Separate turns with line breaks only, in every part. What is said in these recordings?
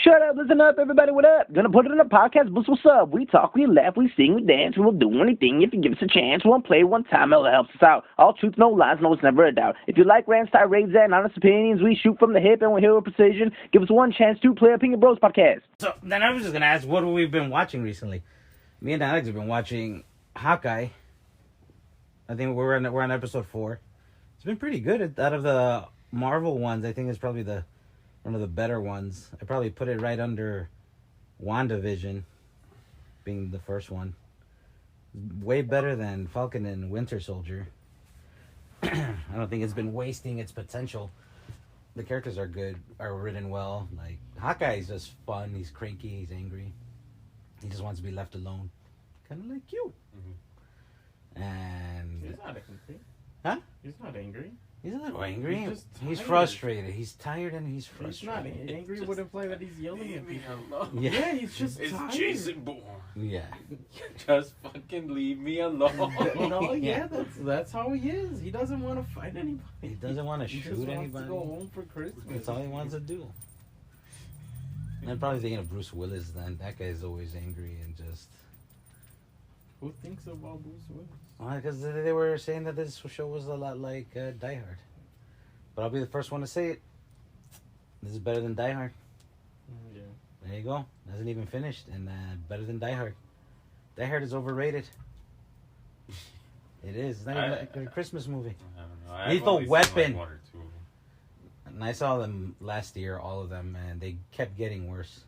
Shut up, listen up, everybody, what up? Gonna put it in a podcast, boost, what's up? We talk, we laugh, we sing, we dance, we'll do anything if you give us a chance. We'll play one time, it'll help us out. All truth, no lies, no, it's never a doubt. If you like rants, tirades, and honest opinions, we shoot from the hip and we're here with precision. Give us one chance to play Opinion Bros podcast.
So then I was just gonna ask, what have we been watching recently? Me and Alex have been watching Hawkeye. I think we're on episode 4. It's been pretty good. Out of the Marvel ones, I think it's probably one of the better ones. I probably put it right under WandaVision, being the first one. Way better than Falcon and Winter Soldier. I don't think it's been wasting its potential. The characters are good, are written well. Like, Hawkeye is just fun. He's cranky, he's angry. He just wants to be left alone. Kind of like you.
Mm-hmm.
And...
He's not angry.
Huh?
He's not angry.
He's not angry.
He's just
He's
tired.
frustrated. He's tired and he's
He's not
frustrated.
angry.
Just
Would imply that he's yelling at
Leave me
people.
alone.
Yeah, he's just
It's
tired.
Jason Bourne.
Yeah.
Just fucking leave me alone.
No,
Yeah.
yeah, that's how he is. He doesn't want to fight anybody.
He doesn't want to
He
shoot
just wants
anybody.
to go home for Christmas.
That's all he wants to do. I'm probably thinking of Bruce Willis then. That guy's always angry and just...
Who thinks about Bruce Willis?
Because they were saying that this show was a lot like Die Hard. But I'll be the first one to say it. This is better than Die Hard.
Yeah.
There you go. Hasn't even finished. And better than Die Hard. Die Hard is overrated. It is. It's not even like a Christmas movie.
I don't know. I've
Lethal
only seen,
Weapon.
like, one or two.
And I saw them last year, all of them, and they kept getting worse.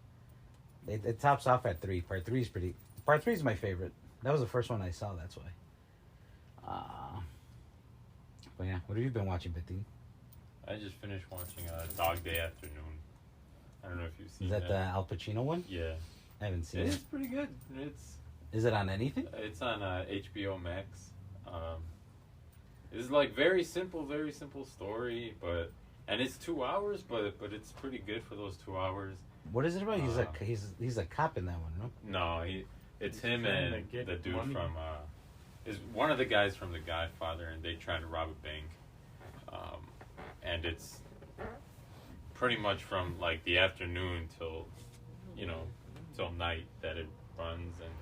It tops off at 3. Part 3 is pretty... Part 3 is my favorite. That was the first one I saw, that's why. But yeah, what have you been watching, Betty?
I just finished watching Dog Day Afternoon. I don't know if you've seen
Is that the Al Pacino one?
Yeah.
I haven't seen
It's
it.
pretty good.
Is it on anything?
It's on HBO Max. It's like very simple story, and it's 2 hours, but it's pretty good for those 2 hours.
What is it about? He's a cop in that one, no?
No, it's him
trying to
and
get
the dude
money.
from is one of the guys from The Godfather, and they try to rob a bank, and it's pretty much from like the afternoon till night that it runs, and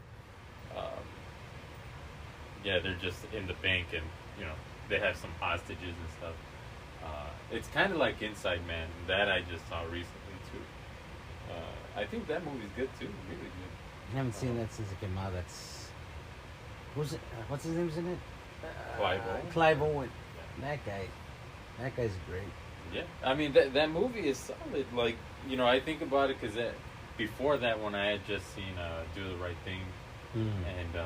yeah, they're just in the bank, and they have some hostages and stuff. It's kind of like Inside Man that I just saw recently too. I think that movie's good too, really good.
I haven't seen that since it came out. Who's it? What's his name's in it?
Clive Owen.
Clive Owen. That guy's great.
Yeah, I mean that movie is solid. Like I think about it because before that one I had just seen Do the Right Thing, and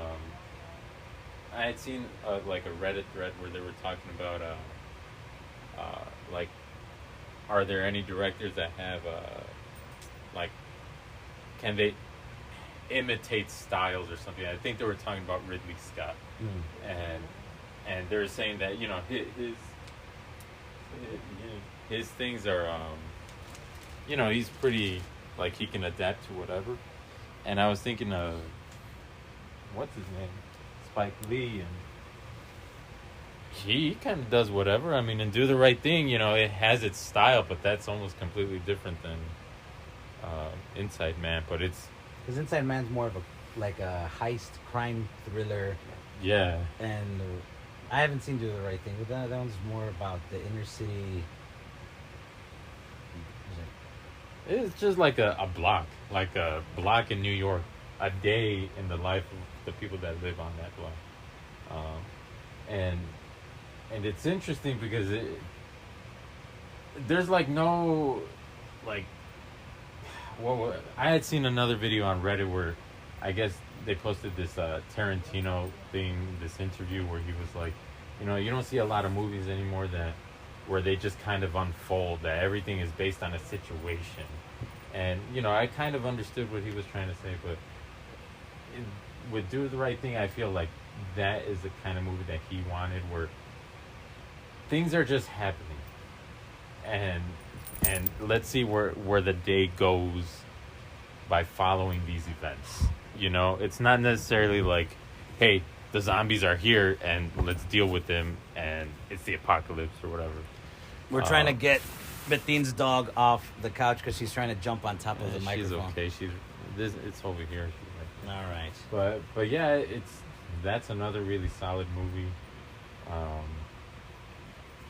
I had seen like a Reddit thread where they were talking about like, are there any directors that have like, can they imitate styles or something? I think they were talking about Ridley Scott, and they're saying that his things are he's pretty, like, he can adapt to whatever. And I was thinking of what's his name, Spike Lee, and he kind of does whatever. I mean, and Do the Right Thing, it has its style, but that's almost completely different than Inside Man. But it's
Because Inside Man's more of a heist crime thriller,
yeah.
and I haven't seen Do the Right Thing, but that one's more about the inner city.
It's just like a block in New York, a day in the life of the people that live on that block, and it's interesting because there's like no, like, well, I had seen another video on Reddit where I guess they posted this Tarantino thing, this interview where he was like, you don't see a lot of movies anymore where they just kind of unfold, that everything is based on a situation. And, I kind of understood what he was trying to say, but with Do the Right Thing, I feel like that is the kind of movie that he wanted, where things are just happening. And let's see where the day goes by following these events. It's not necessarily like, hey, the zombies are here and let's deal with them and it's the apocalypse or whatever.
We're trying to get Bettine's dog off the couch because she's trying to jump on top of the
She's
microphone.
okay. It's over here. She's like,
All right.
but yeah, that's another really solid movie.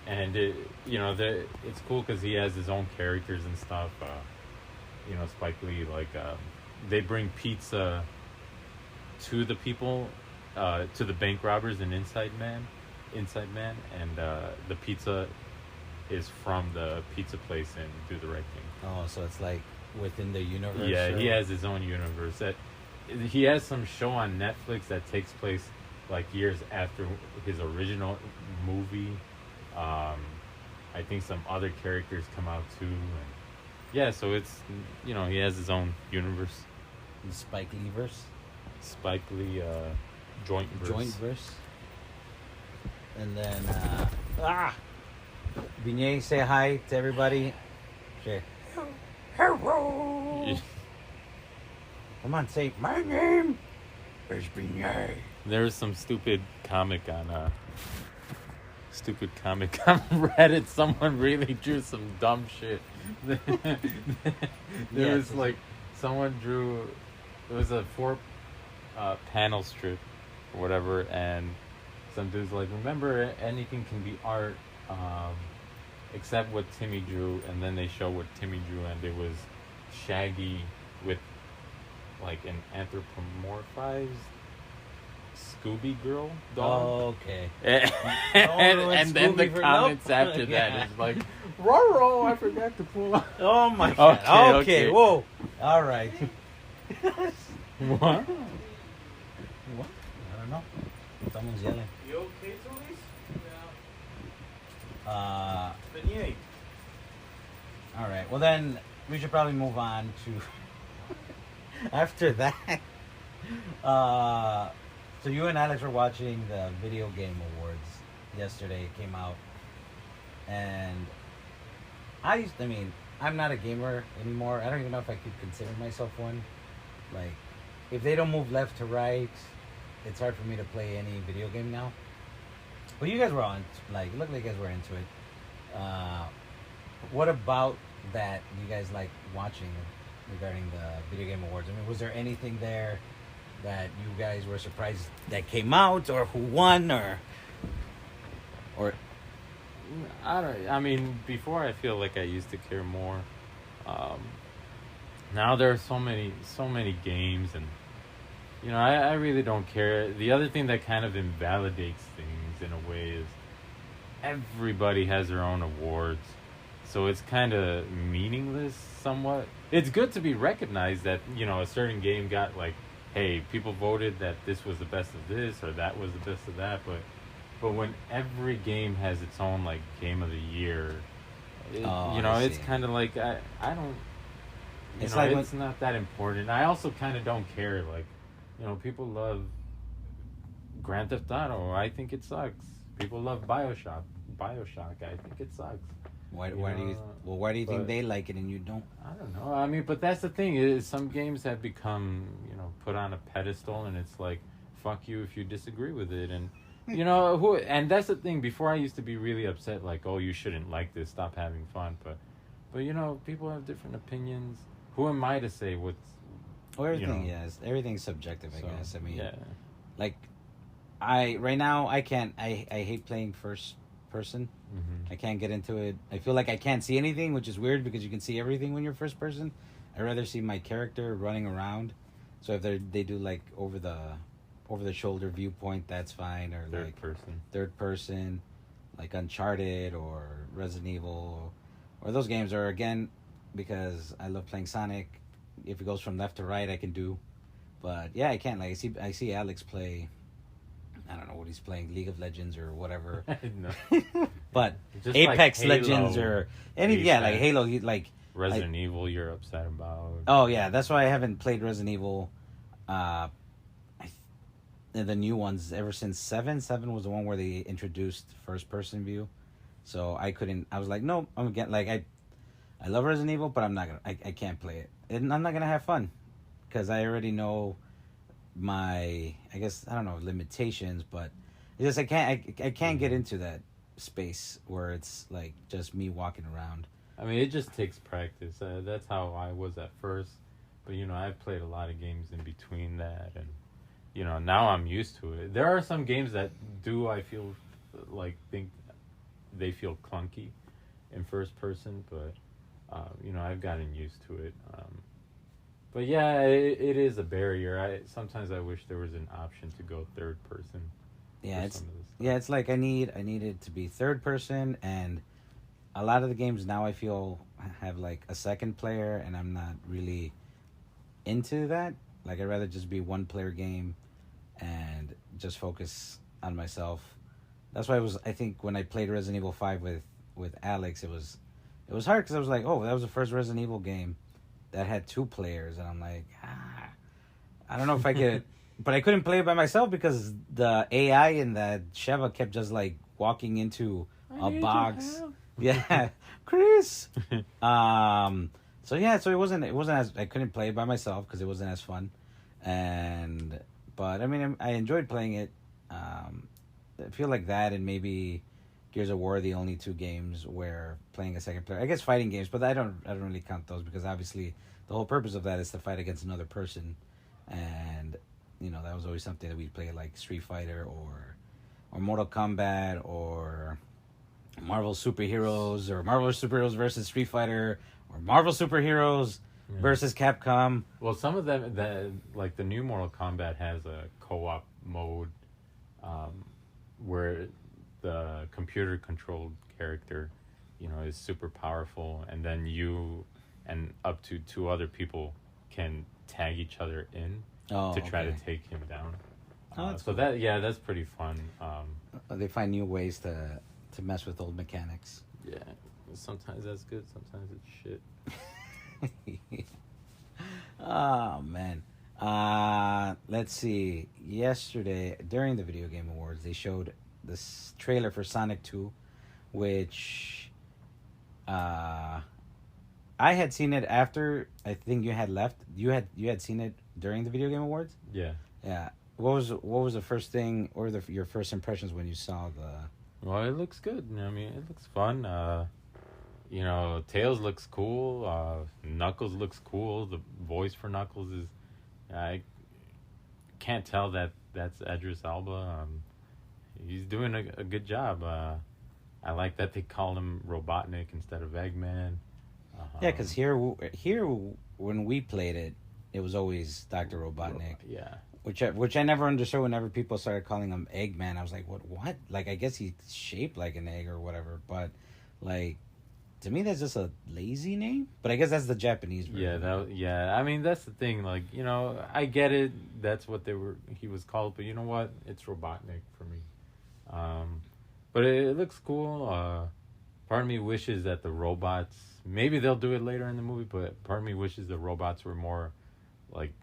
And it's cool because he has his own characters and stuff. Spike Lee, they bring pizza to the people, to the bank robbers in Inside Man, and the pizza is from the pizza place in Do the Right Thing.
Oh, so it's like within the universe.
Yeah,
or-
he has his own universe. He has some show on Netflix that takes place like years after his original movie. I think some other characters come out too, and yeah, so it's he has his own universe.
the Spike Lee verse.
Spike Lee joint
verse. And then Vignay, say hi to everybody. Say hello. Come on, say my name is Vignay.
There's some stupid comic on Reddit. Someone really drew some dumb shit. There was someone drew. It was a 4 panel strip or whatever, and some dude's like, remember, anything can be art except what Timmy drew, and then they show what Timmy drew, and it was Shaggy with an anthropomorphized Scooby Girl dog.
Oh, okay.
And then the
Scooby for
comments
nope.
after
Yeah.
that is like, Roro, I forgot to pull up.
Oh my god.
Okay.
Whoa. All right.
What?
What? I don't know. Someone's yelling.
You okay, Tony?
Beignet. All right. Well, then we should probably move on to after that. So you and Alex were watching the Video Game Awards yesterday. It came out, and I'm not a gamer anymore. I don't even know if I could consider myself one. Like, if they don't move left to right, it's hard for me to play any video game now. But you guys were on, it looked like you guys were into it. What about that you guys like watching regarding the Video Game Awards? I mean, was there anything there that you guys were surprised that came out, or who won, or
Before I feel like I used to care more. Now there are so many games, and I really don't care. The other thing that kind of invalidates things in a way is everybody has their own awards, so it's kind of meaningless somewhat. It's good to be recognized that a certain game got hey, people voted that this was the best of this or that was the best of that, but when every game has its own game of the year, it's kind of like I don't. It's not that important. I also kind of don't care. People love Grand Theft Auto. I think it sucks. People love Bioshock. I think it sucks.
why do you think they like it and you don't?
I don't know. But that's the thing is some games have become put on a pedestal, and it's like, fuck you if you disagree with it, and and that's the thing. Before I used to be really upset, oh, you shouldn't like this, stop having fun, but people have different opinions. Who am I to say what's...
Well, everything's subjective, I guess.
Yeah.
Right now, I can't... I hate playing first person.
Mm-hmm.
I can't get into it. I feel like I can't see anything, which is weird because you can see everything when you're first person. I'd rather see my character running around. So if they do over the shoulder viewpoint, that's fine. Or third person, like Uncharted or Resident Evil, or those games are, again, because I love playing Sonic. If it goes from left to right, I can do. But yeah, I can't. I see Alex play. I don't know what he's playing, League of Legends or whatever.
No.
But
Just
Apex
Halo,
Legends or Halo.
Resident Evil, you're upset about.
Oh yeah, that's why I haven't played Resident Evil. The new ones ever since 7. 7 was the one where they introduced first person view, so I couldn't. I was like, no, I'm getting I love Resident Evil, but I'm not gonna. I can't play it, and I'm not gonna have fun because I already know my. I guess I don't know limitations, but it's just I can't get into that space where it's just me walking around.
I mean, it just takes practice. That's how I was at first. But, I've played a lot of games in between that. And, now I'm used to it. There are some games that I feel think they feel clunky in first person. But, I've gotten used to it. But, yeah, it is a barrier. Sometimes I wish there was an option to go third person.
Yeah, it's like I need it to be third person, and a lot of the games now I feel have like a second player, and I'm not really into that. Like, I'd rather just be one player game and just focus on myself. That's why I think when I played Resident Evil 5 with Alex, it was hard because I was like, oh, that was the first Resident Evil game that had 2 players, and I'm like, I don't know if I could. But I couldn't play it by myself because the AI in that Sheva kept just like walking into a box. Yeah, Chris. So it wasn't as I couldn't play it by myself because it wasn't as fun, but I mean I enjoyed playing it. I feel like that and maybe Gears of War are the only 2 games where playing a second player. I guess fighting games, but I don't really count those because obviously the whole purpose of that is to fight against another person, and that was always something that we'd play like Street Fighter or Mortal Kombat or Marvel Superheroes or Marvel Superheroes versus Street Fighter or Marvel Superheroes versus Capcom.
Well, some of them, like the new Mortal Kombat has a co-op mode where the computer-controlled character, is super powerful, and then you and up to 2 other people can tag each other in. To try to take him down. So cool. That's pretty fun.
They find new ways to mess with old mechanics.
Yeah, sometimes that's good, sometimes it's shit.
Oh man. Let's see. Yesterday during the Video Game Awards, they showed this trailer for Sonic 2, which I had seen it after I think you had left. You had seen it during the Video Game Awards?
Yeah.
Yeah. What was the first thing or your first impressions when you saw the...
Well, it looks good. I mean, it looks fun. Tails looks cool. Knuckles looks cool. The voice for Knuckles is... I can't tell that's Idris Elba. He's doing a good job. I like that they call him Robotnik instead of Eggman.
Yeah, because here when we played it, it was always Dr. Robotnik.
Yeah.
Which I never understood whenever people started calling him Eggman. I was like, what? Like, I guess he's shaped like an egg or whatever. But, like, to me, that's just a lazy name. But I guess that's the Japanese version.
Yeah, I mean, that's the thing. Like, I get it. That's what he was called. But you know what? It's Robotnik for me. But it looks cool. Part of me wishes that the robots... Maybe they'll do it later in the movie, but part of me wishes the robots were more, like,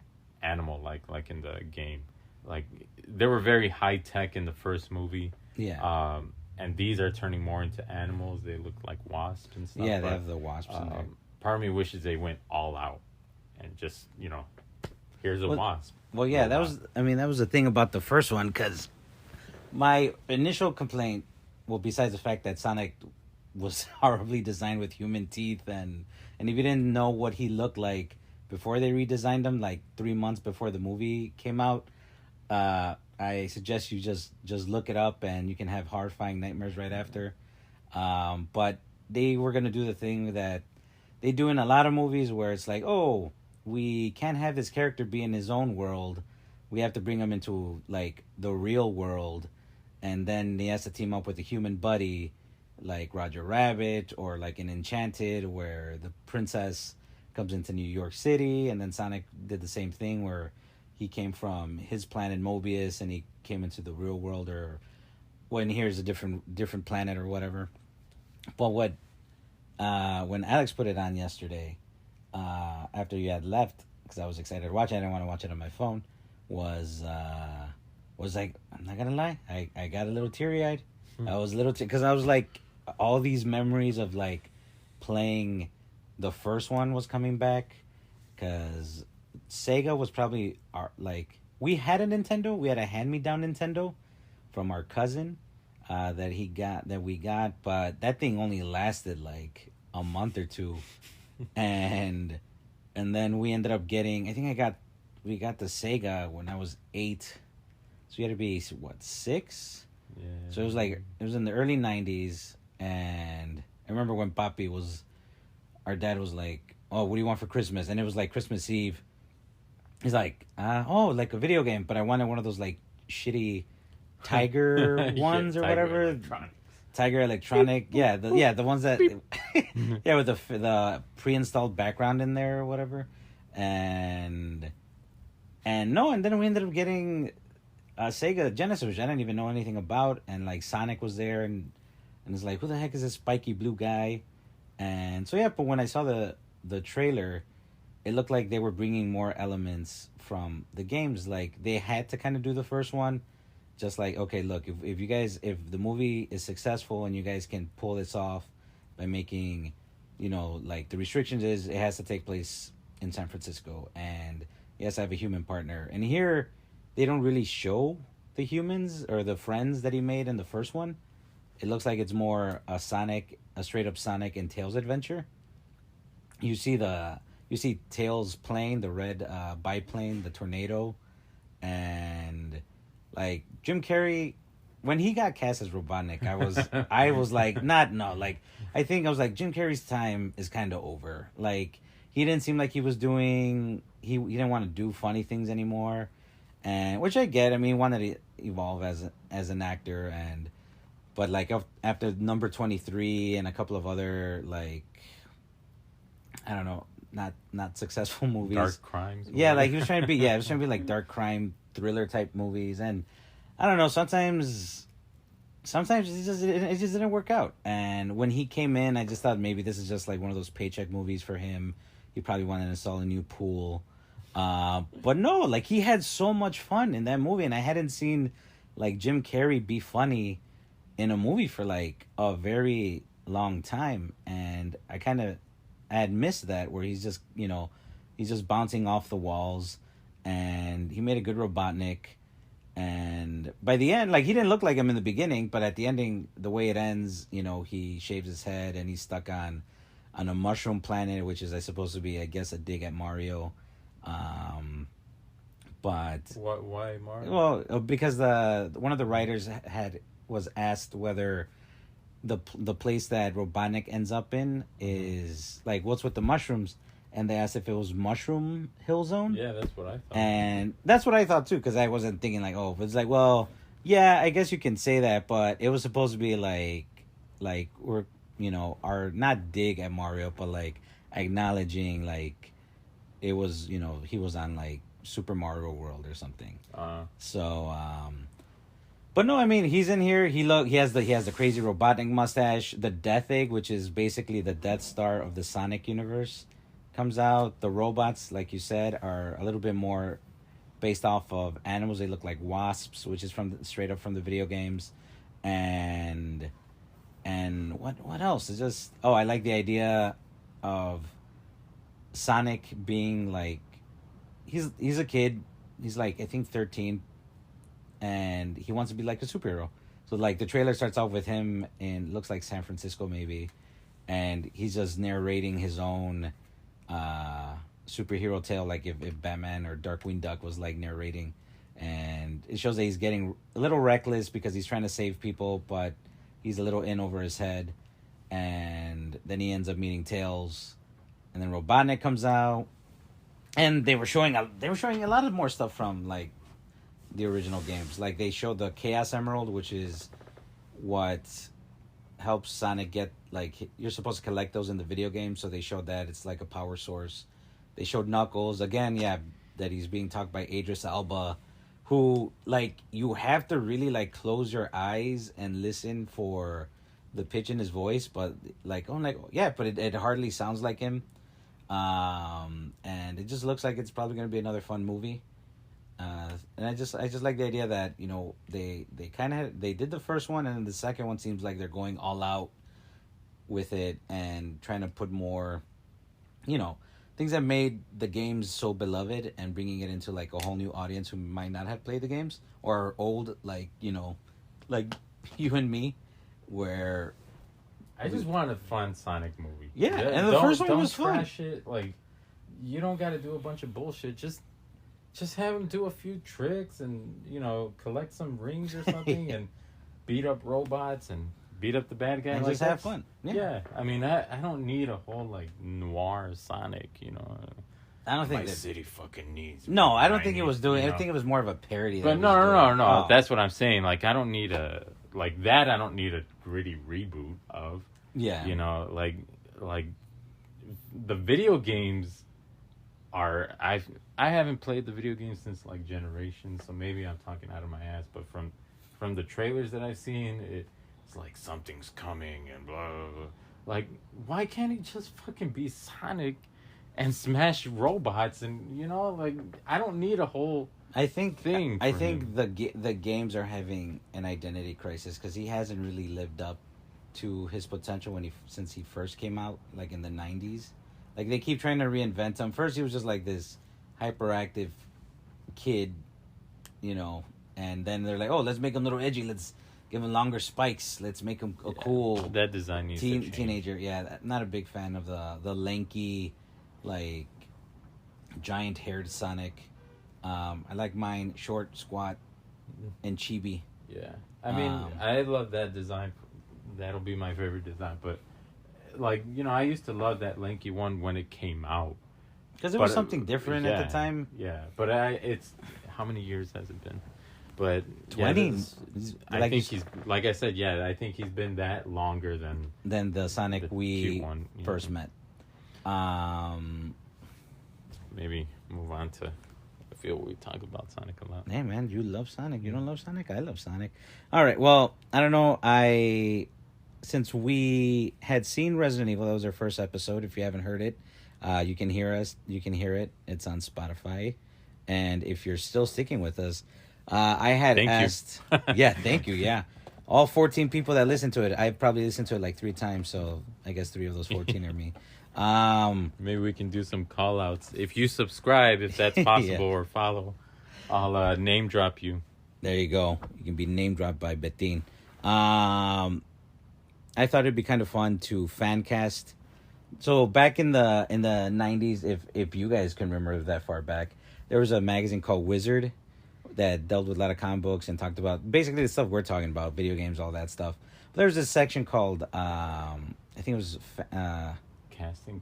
animal-like in the game. Like, they were very high-tech in the first movie.
Yeah.
And these are turning more into animals. They look like wasps and stuff.
Yeah, they have the wasps in there.
Part of me wishes they went all out and just, here's a wasp.
Well, yeah, that was the thing about the first one, because my initial complaint, well, besides the fact that Sonic was horribly designed with human teeth, and if you didn't know what he looked like before they redesigned him, like 3 months before the movie came out, I suggest you just look it up, and you can have horrifying nightmares right after. But they were going to do the thing that they do in a lot of movies where it's like, oh, we can't have this character be in his own world. We have to bring him into, like, the real world, and then he has to team up with a human buddy, like Roger Rabbit, or like in Enchanted, where the princess comes into New York City, and then Sonic did the same thing where he came from his planet Mobius and he came into the real world, or when here's a different planet or whatever. But when Alex put it on yesterday, after you had left, because I was excited to watch it, I didn't want to watch it on my phone, was like, I'm not gonna lie, I got a little teary-eyed. I was a little because I was like, all these memories of like playing the first one was coming back, because Sega was probably like, we had a Nintendo, we had a hand-me-down Nintendo from our cousin that we got, but that thing only lasted like a month or two, and then we ended up getting. I think we got the Sega when I was 8, so we had to be what 6.
Yeah.
So it was like it was in the early 90s, and I remember when Papi was, our dad was like, "Oh, what do you want for Christmas?" And it was like Christmas Eve. He's like, "Oh, like a video game, but I wanted one of those like shitty Tiger ones or
Tiger
whatever."
Electronics.
Tiger Electronic, the ones that, yeah, with the pre-installed background in there or whatever, and then we ended up getting Sega Genesis, which I didn't even know anything about, and like Sonic was there, and it's like, who the heck is this spiky blue guy? And so yeah, but when I saw the trailer, it looked like they were bringing more elements from the games. Like they had to kind of do the first one. Just like, okay, look, if you guys, if the movie is successful and you guys can pull this off by making, like the restrictions is it has to take place in San Francisco and it has to have a human partner. And here, they don't really show the humans or the friends that he made in the first one. It looks like it's more a straight up Sonic and Tails adventure. You see Tails plane, the red biplane, the tornado, and like Jim Carrey, when he got cast as Robotnik, I was like, I think I was like, Jim Carrey's time is kind of over. Like he didn't seem like he was doing, he didn't want to do funny things anymore, and which I get. I mean, he wanted to evolve as an actor, but like after number 23 and a couple of other like, I don't know, not successful movies.
Dark crimes.
Yeah, like he was trying to be like dark crime thriller type movies, and I don't know, sometimes it just didn't work out. And when he came in, I just thought maybe this is just like one of those paycheck movies for him. He probably wanted to install a new pool. But no, like he had so much fun in that movie, and I hadn't seen like Jim Carrey be funny in a movie for like a very long time, and I had missed that, where he's just, he's just bouncing off the walls, and he made a good Robotnik. And by the end, like he didn't look like him in the beginning, but at the ending, the way it ends, he shaves his head and he's stuck on a mushroom planet, which is supposed to be, I guess, a dig at Mario. But
why Mario?
well, because one of the writers was asked whether the place that Robotnik ends up in is like, what's with the mushrooms, and they asked if it was Mushroom Hill Zone.
Yeah, that's what I thought.
And that's what I thought too, because I wasn't thinking like, oh, it's like, well, yeah, I guess you can say that, but it was supposed to be like we're, our not dig at Mario, but like acknowledging like it was, he was on like Super Mario World or something. So, but no, I mean, he's in here. He has the crazy Robotnik mustache. The Death Egg, which is basically the Death Star of the Sonic universe, comes out. The robots, like you said, are a little bit more based off of animals. They look like wasps, which is straight up from the video games. And what else? It's just, I like the idea of Sonic being like, he's a kid. He's like, I think 13, and he wants to be like a superhero. So like the trailer starts off with him in, looks like San Francisco maybe, and he's just narrating his own superhero tale, like if Batman or Darkwing Duck was like narrating. And it shows that he's getting a little reckless because he's trying to save people, but he's a little in over his head. And then he ends up meeting Tails, and then Robotnik comes out, and they were showing a lot of more stuff from like the original games. Like they showed the Chaos Emerald, which is what helps Sonic get, like, you're supposed to collect those in the video game, so they showed that it's like a power source. They showed Knuckles again, that he's being talked by Idris Elba, who, like, you have to really like close your eyes and listen for the pitch in his voice, but like, but it hardly sounds like him. And it just looks like it's probably going to be another fun movie. And I just like the idea that, they did the first one, and then the second one seems like they're going all out with it and trying to put more, things that made the games so beloved and bringing it into like a whole new audience who might not have played the games or are old, like, like you and me, where
I just want a fun Sonic movie.
Yeah, and the first one was fun.
Don't trash it. Like, you don't got to do a bunch of bullshit. Just have him do a few tricks and, you know, collect some rings or something and beat up robots and beat up the bad guy.
And
like,
just have fun.
Yeah. I mean, I don't need a whole, like, noir Sonic, you know.
I don't think
My
that...
city fucking needs...
No, I don't think it was doing...
you
I
know?
think it was more of a parody.
But
that
no.
Oh.
That's what I'm saying. Like, I don't need a... Like, that I don't need a gritty reboot of.
Yeah.
You know, like the video games are... I haven't played the video games since, like, Generations, so maybe I'm talking out of my ass, but from the trailers that I've seen, it's like something's coming and blah, blah, blah. Like, why can't he just fucking be Sonic and smash robots and, you know, like, I don't need a whole...
I think
thing
I
for
think the games are having an identity crisis because he hasn't really lived up to his potential since he first came out, like in the 90s. Like, they keep trying to reinvent him. First, he was just like this hyperactive kid, you know, and then they're like, oh, let's make him a little edgy. Let's give him longer spikes. Let's make him a cool
that design needs to change.
teenager. Yeah, not a big fan of the lanky, like, giant-haired Sonic. I like mine short, squat, and chibi.
Yeah. I mean, I love that design. That'll be my favorite design. But, like, you know, I used to love that lanky one when it came out.
Because it was something different at the time.
Yeah. But it's... How many years has it been? But...
20.
Yeah, I think he's... Like I said, yeah, I think he's been that longer than
the Sonic we
one,
first met.
Maybe move on to... I feel we talk about Sonic a lot.
Hey, man, you love Sonic. You don't love Sonic? I love Sonic. All right, well, I don't know. Since we had seen Resident Evil, that was our first episode. If you haven't heard it, you can hear us. You can hear it. It's on Spotify. And if you're still sticking with us, I had asked... Yeah, thank you, yeah. All 14 people that listened to it, I've probably listened to it like 3 times, so I guess 3 of those 14 are me.
Maybe we can do some call outs if you subscribe, if that's possible,
Yeah.
or follow. I'll name drop you.
There you go. You can be name dropped by Betin. I thought it'd be kind of fun to fan cast. So back in the 90s, if you guys can remember that far back, there was a magazine called Wizard that dealt with a lot of comic books and talked about basically the stuff we're talking about, video games, all that stuff. There was this section called I think it was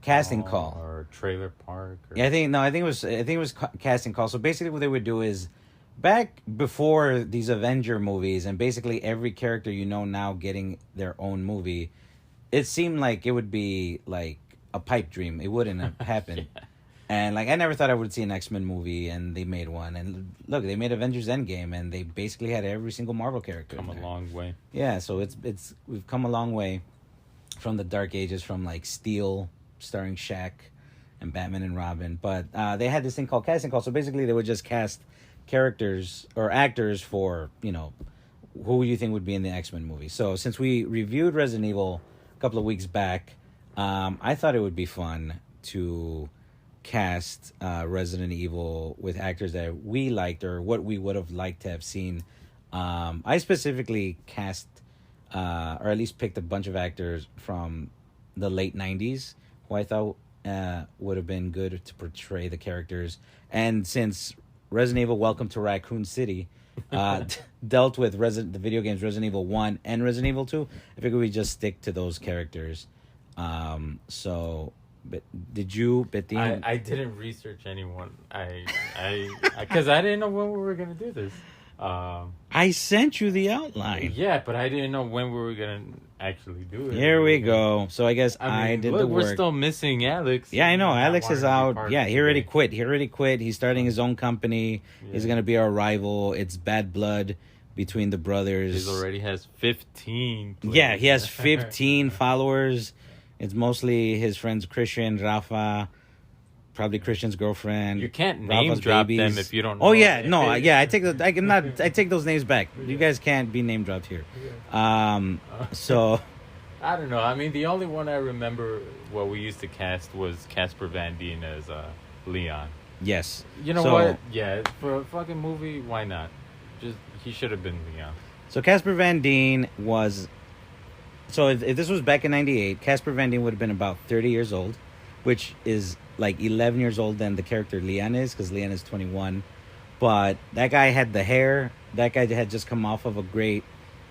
Casting Call
or Trailer Park. Or...
Yeah, I think it was Casting Call. So basically, what they would do is, back before these Avenger movies, and basically every character you know now getting their own movie, it seemed like it would be like a pipe dream. It wouldn't have happened. Yeah. And like I never thought I would see an X-Men movie, and they made one. And look, they made Avengers Endgame, and they basically had every single Marvel character.
Come a long way.
Yeah, so we've come a long way from the Dark Ages, from like Steel starring Shaq and Batman and Robin. But they had this thing called Casting Call. So basically, they would just cast characters or actors for, you know, who you think would be in the X-Men movie. So since we reviewed Resident Evil a couple of weeks back, I thought it would be fun to cast Resident Evil with actors that we liked or what we would have liked to have seen. I specifically cast or at least picked a bunch of actors from the late 90s who I thought would have been good to portray the characters. And since Resident Evil Welcome to Raccoon City dealt with the video games Resident Evil 1 and Resident Evil 2, I figured we just stick to those characters. So, but did you, Betin?
I didn't research anyone. Because I didn't know when we were going to do this.
I sent you the outline.
Yeah, but I didn't know when we were going to actually do it.
Here we go. So I guess I did the work.
We're still missing Alex.
Yeah, I know. Alex is out. Yeah, he already quit. He's starting his own company. Yeah. He's going to be our rival. It's bad blood between the brothers.
He already has 15.
Yeah, he has 15 followers. It's mostly his friends Christian, Rafa, probably Christian's girlfriend.
You can't name drop them if you don't know.
Oh yeah, no, yeah, I take those names back. You guys can't be name dropped here. So
I don't know. I mean, the only one I remember what we used to cast was Casper Van Dien as Leon.
Yes.
You know what? Yeah, for a fucking movie, why not? Just he should have been Leon.
So Casper Van Dien was So if this was back in '98, Casper Van Dien would have been about 30 years old, which is like 11 years old than the character Leon is, because Leon is 21. But that guy had the hair. That guy had just come off of a great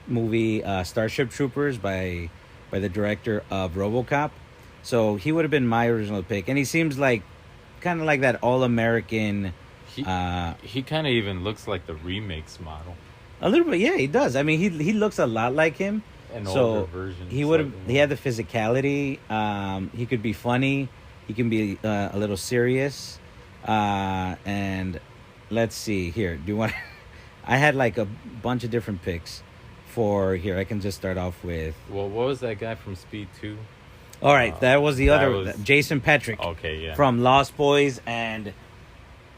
movie, Starship Troopers, by the director of RoboCop. So he would have been my original pick, and he seems like kind of like that all-American.
He kind of even looks like the remakes model.
A little bit, yeah, he does. I mean, he looks a lot like him.
An
So
older version.
he would have.
slightly
He had the physicality. He could be funny. He can be a little serious. And let's see here. Do you want? I had like a bunch of different picks for here. I can just start off with.
more. Well, what was that guy from Speed 2?
All right, that was the
that
other
was-
Jason Patrick
Okay, yeah.
from Lost Boys, and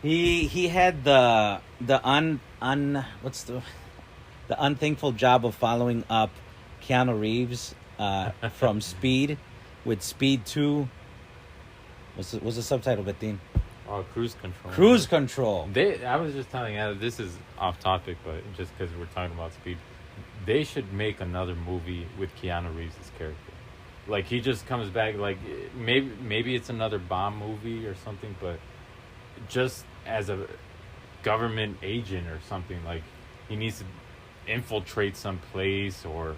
he had the unthankful job of following up Keanu Reeves from Speed with Speed 2. What's the subtitle, Betin?
Oh, Cruise Control.
Cruise Control.
I was just telling you, this is off topic, but just because we're talking about Speed, they should make another movie with Keanu Reeves' character. Like, he just comes back, like, maybe it's another Bond movie or something, but just as a government agent or something, like, he needs to infiltrate some place or,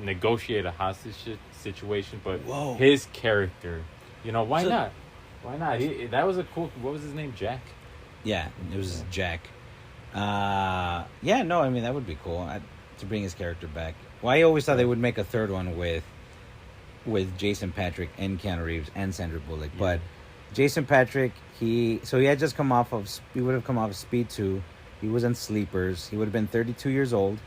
negotiate a hostage situation, but
Whoa.
his character, why
So-
not? Why not? That was a cool. What was his name? Jack.
Yeah, it was Jack. Yeah, no, I mean that would be cool to bring his character back. Well, I always thought they would make a third one with Jason Patrick and Keanu Reeves and Sandra Bullock.
Yeah.
But Jason Patrick, he had just come off of Speed 2. He was in Sleepers. He would have been 32 years old.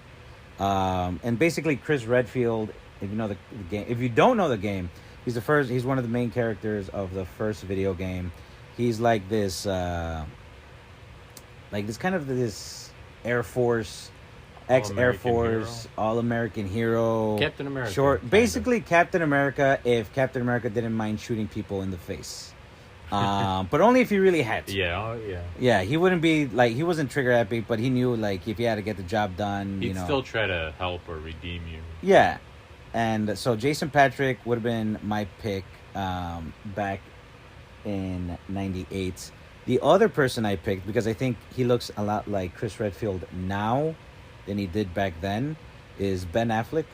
And basically Chris Redfield, if you know the game, if you don't know the game, he's one of the main characters of the first video game. He's like this this Air Force, ex-Air
All-American
Force,
hero.
all-American hero.
Captain America,
Short,
kind
basically Captain America if Captain America didn't mind shooting people in the face. But only if he really had to.
Yeah. Oh, yeah.
Yeah, he wouldn't be like, he wasn't trigger happy, but he knew like if he had to get the job done,
He'd still try to help or redeem you.
Yeah. And so Jason Patrick would have been my pick back in 98. The other person I picked, because I think he looks a lot like Chris Redfield now than he did back then, is Ben Affleck.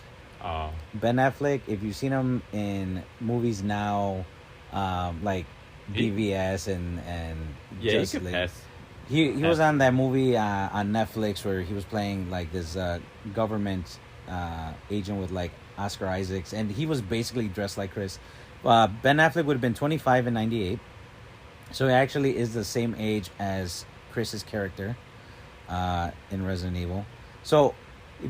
Oh.
Ben Affleck, if you've seen him in movies now, like BVS and
Yeah,
Justice
you could
League.
pass.
He was on that movie on Netflix where he was playing like this government agent with like Oscar Isaacs, and he was basically dressed like Chris. Ben Affleck would have been 25 in 98, so he actually is the same age as Chris's character in Resident Evil. So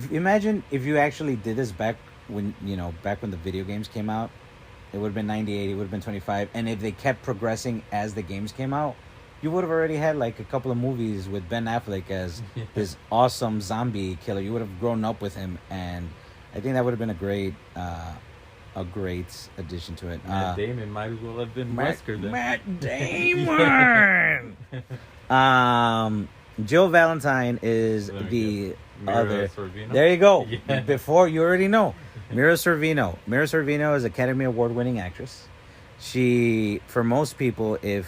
imagine if you actually did this back when the video games came out. It would have been 98, he would have been 25, and if they kept progressing as the games came out, you would have already had like a couple of movies with Ben Affleck as this awesome zombie killer. You would have grown up with him, and I think that would have been a great addition to it.
Matt Damon might as well have been Wesker then.
Matt Damon. Jill Valentine is
Let me
the
Mira
other.
Sorvino?
There you go.
Yeah.
Before you already know, Mira Sorvino. Mira Sorvino is Academy Award-winning actress. She, for most people, if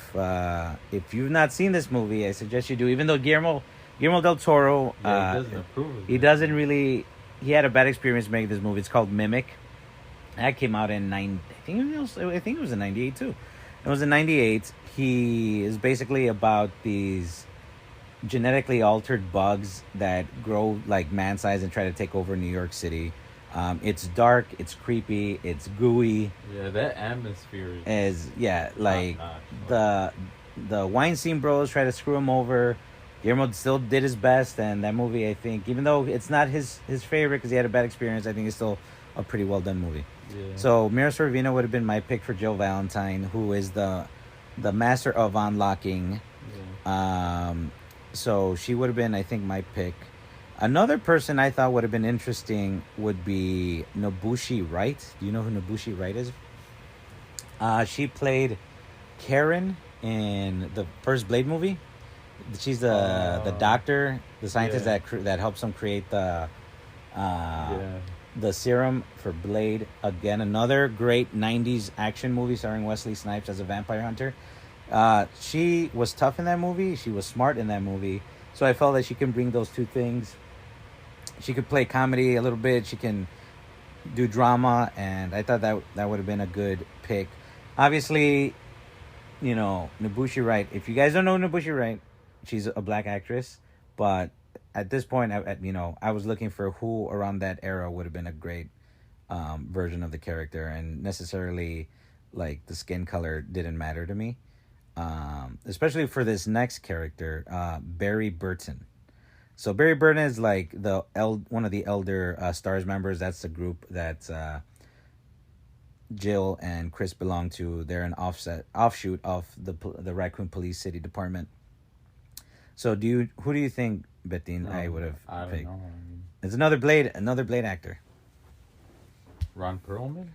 you've not seen this movie, I suggest you do. Even though Guillermo del Toro,
Yeah, he doesn't approve of
he
it.
doesn't really. He had a bad experience making this movie. It's called Mimic. That came out in I think it was in 98 too. It was in 98. He is basically about these genetically altered bugs that grow like man size and try to take over New York City. It's dark, it's creepy, it's gooey.
Yeah, that atmosphere is
Like
top-notch.
the Weinstein bros try to screw him over. Guillermo still did his best, and that movie, I think, even though it's not his favorite because he had a bad experience, I think it's still a pretty well done movie.
Yeah.
So Mira Sorvino would have been my pick for Jill Valentine, who is the master of unlocking.
Yeah.
So she would have been, I think, my pick. Another person I thought would have been interesting would be Nobushi Wright. Do you know who Nobushi Wright is? She played Karen in the first Blade movie. She's the doctor, the scientist
yeah.
that helps him create the
Yeah.
The Serum for Blade. Again, another great 90s action movie starring Wesley Snipes as a vampire hunter. She was tough in that movie. She was smart in that movie. So I felt that she can bring those two things. She could play comedy a little bit. She can do drama. And I thought that would have been a good pick. Obviously, Nabushi Wright. If you guys don't know Nabushi Wright, she's a black actress. But at this point, I was looking for who around that era would have been a great version of the character. And necessarily, like, the skin color didn't matter to me. Especially for this next character, Barry Burton. So Barry Burton is like one of the elder Stars members. That's the group that Jill and Chris belong to. They're an offshoot of the Raccoon Police City Department. So who do you think, Betin, I would have picked?
Don't know. I mean,
It's another Blade actor.
Ron Perlman?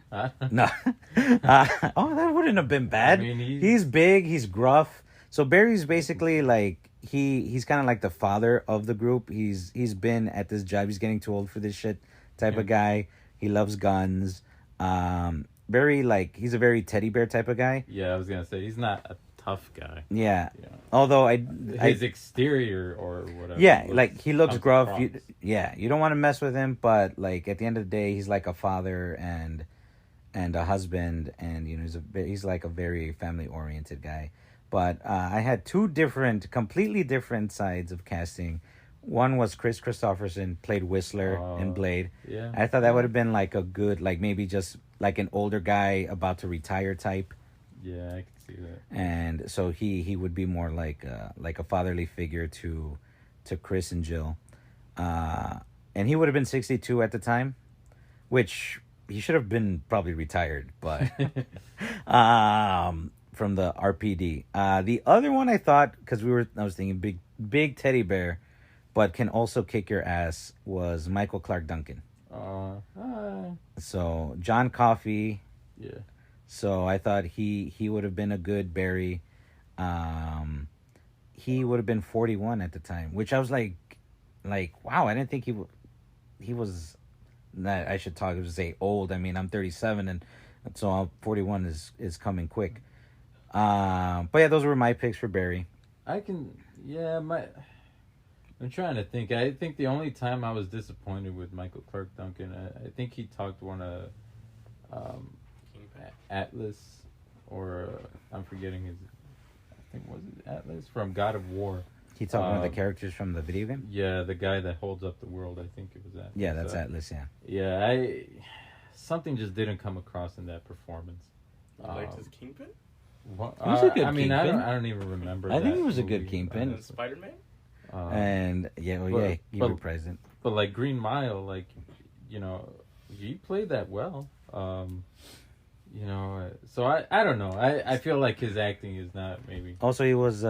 No. That wouldn't have been bad.
I mean,
he's big, he's gruff. So Barry's basically like he's kind of like the father of the group. He's been at this job. He's getting too old for this shit type of guy. He loves guns. Barry, like, he's a very teddy bear type of guy.
Yeah, I was gonna say he's not a tough guy.
Yeah.
Yeah.
Although
His exterior or whatever.
yeah, like he looks
comes
gruff.
across.
You don't want to mess with him, but like at the end of the day, he's like a father and a husband, and he's like a very family oriented guy. But I had two completely different sides of casting. One was Chris Christopherson, played Whistler in Blade.
Yeah.
I thought that would have been like a good, like maybe just like an older guy about to retire type.
Yeah, I can see that.
And so he would be more like a fatherly figure to Chris and Jill, and he would have been 62 at the time, which he should have been probably retired, but from the RPD. The other one I thought, because I was thinking big teddy bear, but can also kick your ass, was Michael Clark Duncan. So John Coffey.
Yeah.
So I thought he would have been a good Barry. He would have been 41 at the time, which I was like, wow, I didn't think he was. That I should say old. I mean, I'm 37, and so 41 is coming quick. But yeah, those were my picks for Barry.
I'm trying to think. I think the only time I was disappointed with Michael Clark Duncan, I think he talked one of Atlas, or I'm forgetting his. I think was it Atlas from God of War.
He talked one of the characters from the video game.
Yeah, the guy that holds up the world. I think it was Atlas.
Yeah, that's Atlas. Yeah.
Yeah, something just didn't come across in that performance.
You liked his Kingpin?
What,
He was a good
I mean, I
Kingpin.
don't even remember.
I think
that
he was a
movie.
good Kingpin.
And Spider-Man?
And you were present.
But like Green Mile, like, he played that well. So I don't know. I feel like his acting is not maybe.
Also, he was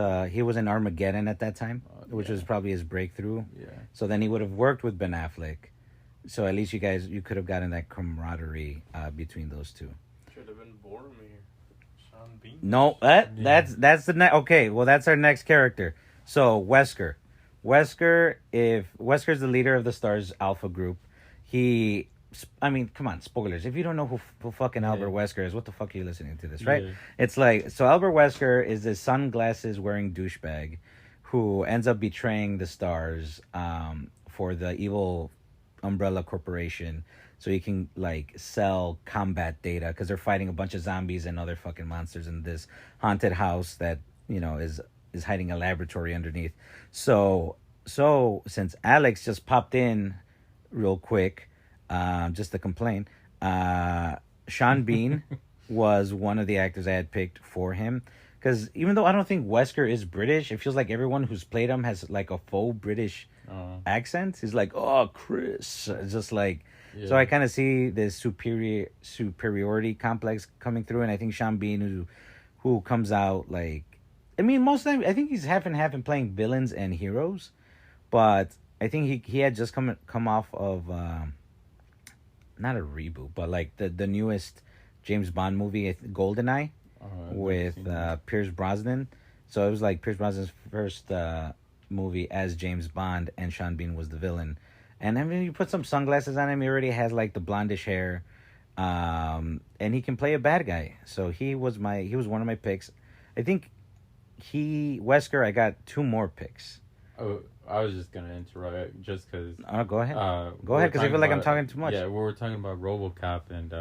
in Armageddon at that time, which was probably his breakthrough.
Yeah.
So then he would have worked with Ben Affleck. So at least you could have gotten that camaraderie between those two.
Should have been Boromir. Sean Bean.
No, that's the next. Okay, well that's our next character. So Wesker, if Wesker's the leader of the Stars Alpha group, come on, spoilers. If you don't know who fucking Albert Wesker is, what the fuck are you listening to this, right?
Yeah.
It's like, so Albert Wesker is this sunglasses wearing douchebag who ends up betraying the Stars for the evil Umbrella Corporation, so he can like sell combat data because they're fighting a bunch of zombies and other fucking monsters in this haunted house that is hiding a laboratory underneath. So since Alex just popped in real quick, just to complain, Sean Bean was one of the actors I had picked for him, because even though I don't think Wesker is British, it feels like everyone who's played him has like a faux British accent. He's like, oh, Chris, it's just like. Yeah. So I kind of see this superiority complex coming through, and I think Sean Bean, who comes out like, I mean, most of the time I think he's half and half in playing villains and heroes, but I think he had just come off of not a reboot, but like the newest James Bond movie, GoldenEye, with Pierce Brosnan. So it was like Pierce Brosnan's first movie as James Bond, and Sean Bean was the villain. And I mean, you put some sunglasses on him, he already has like the blondish hair, and he can play a bad guy. So he was one of my picks. I think Wesker. I got 2 more picks.
Oh, I was just gonna interrupt just because.
Go ahead. Go
we're
ahead, because I
talking
feel like I'm
about-
talking too much.
Yeah, we were talking about RoboCop, and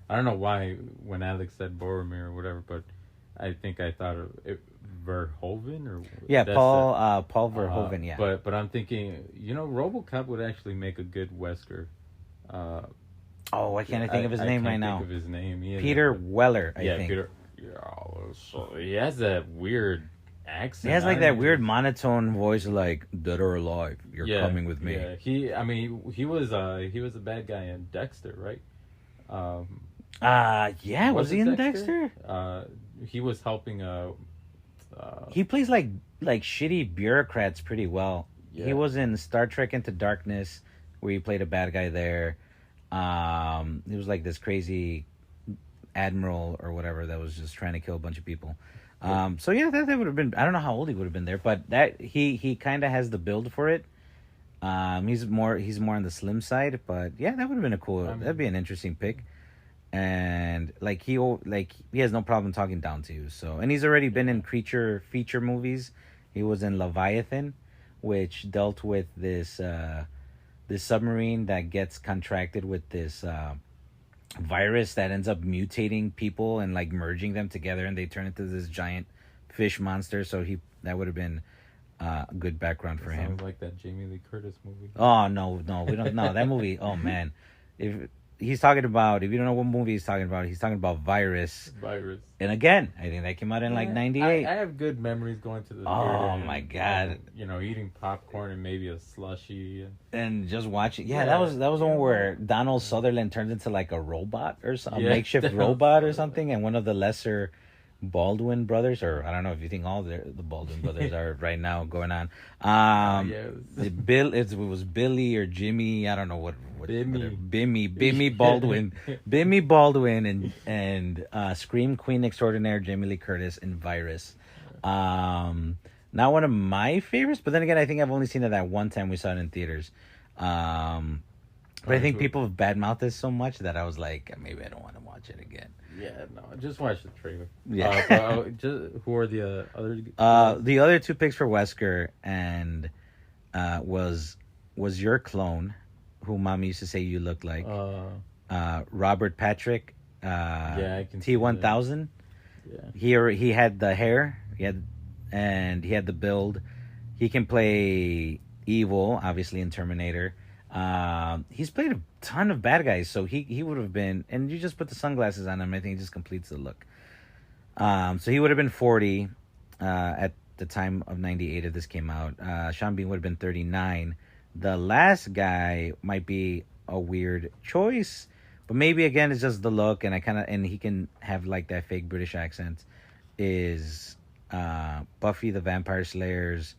I don't know why when Alex said Boromir or whatever, but I think I thought of it, Verhoeven or
Yeah,
that's
Paul Verhoeven. Yeah.
But I'm thinking, RoboCop would actually make a good Wesker.
Why can't I think of his name right now?
Think of his name either.
Peter Weller. I think.
Peter. Yeah, so he has that weird accent.
He has like
I
that
mean,
weird monotone voice, like "Dead or alive, you're
yeah,
coming with me."
Yeah, he was a bad guy in Dexter, right?
Yeah, was he
it
in Dexter?
He was helping
He plays like shitty bureaucrats pretty well.
Yeah.
He was in Star Trek Into Darkness, where he played a bad guy there. He was like this crazy admiral or whatever that was just trying to kill a bunch of people. So yeah, that would have been. I don't know how old he would have been there, but that he kind of has the build for it. He's more on the slim side, but yeah, that would have been a cool. That'd be an interesting pick. And he has no problem talking down to you. So, and he's already been in creature feature movies. He was in Leviathan, which dealt with this submarine that gets contracted with this virus that ends up mutating people and like merging them together, and they turn into this giant fish monster. So that would have been a good background for him.
Sounds like that Jamie Lee Curtis movie.
Oh no, we don't know that movie. Oh man, if you don't know what movie he's talking about Virus. And again, I think that came out in like 98.
I have good memories going to the theater.
Oh my god!
Eating popcorn and maybe a slushie
and just watching. Yeah, that was the one where Donald Sutherland turns into like a robot or a makeshift robot or something, and one of the lesser Baldwin brothers, or I don't know if you think all the Baldwin brothers are right now going on. It was Billy or Jimmy. I don't know what Bimmy Baldwin, Bimmy Baldwin, and Scream Queen Extraordinaire Jamie Lee Curtis in Virus. Not one of my favorites, but then again, I think I've only seen it that one time we saw it in theaters. But I think people have badmouthed it so much that I was like, maybe I don't want to watch it again.
Yeah, no, just watch the trailer.
Yeah.
Who are the other?
The other 2 picks for Wesker and was your clone, who Mom used to say you looked like. Robert Patrick.
I can
T-1000.
Yeah.
He had the hair. He had the build. He can play evil, obviously in Terminator. He's played a ton of bad guys, so he would have been, and you just put the sunglasses on him, I think it just completes the look. So he would have been 40 at the time of 98 if this came out. Sean Bean would have been 39. The last guy might be a weird choice, but maybe again it's just the look, and he can have like that fake British accent. Is Buffy the Vampire Slayer's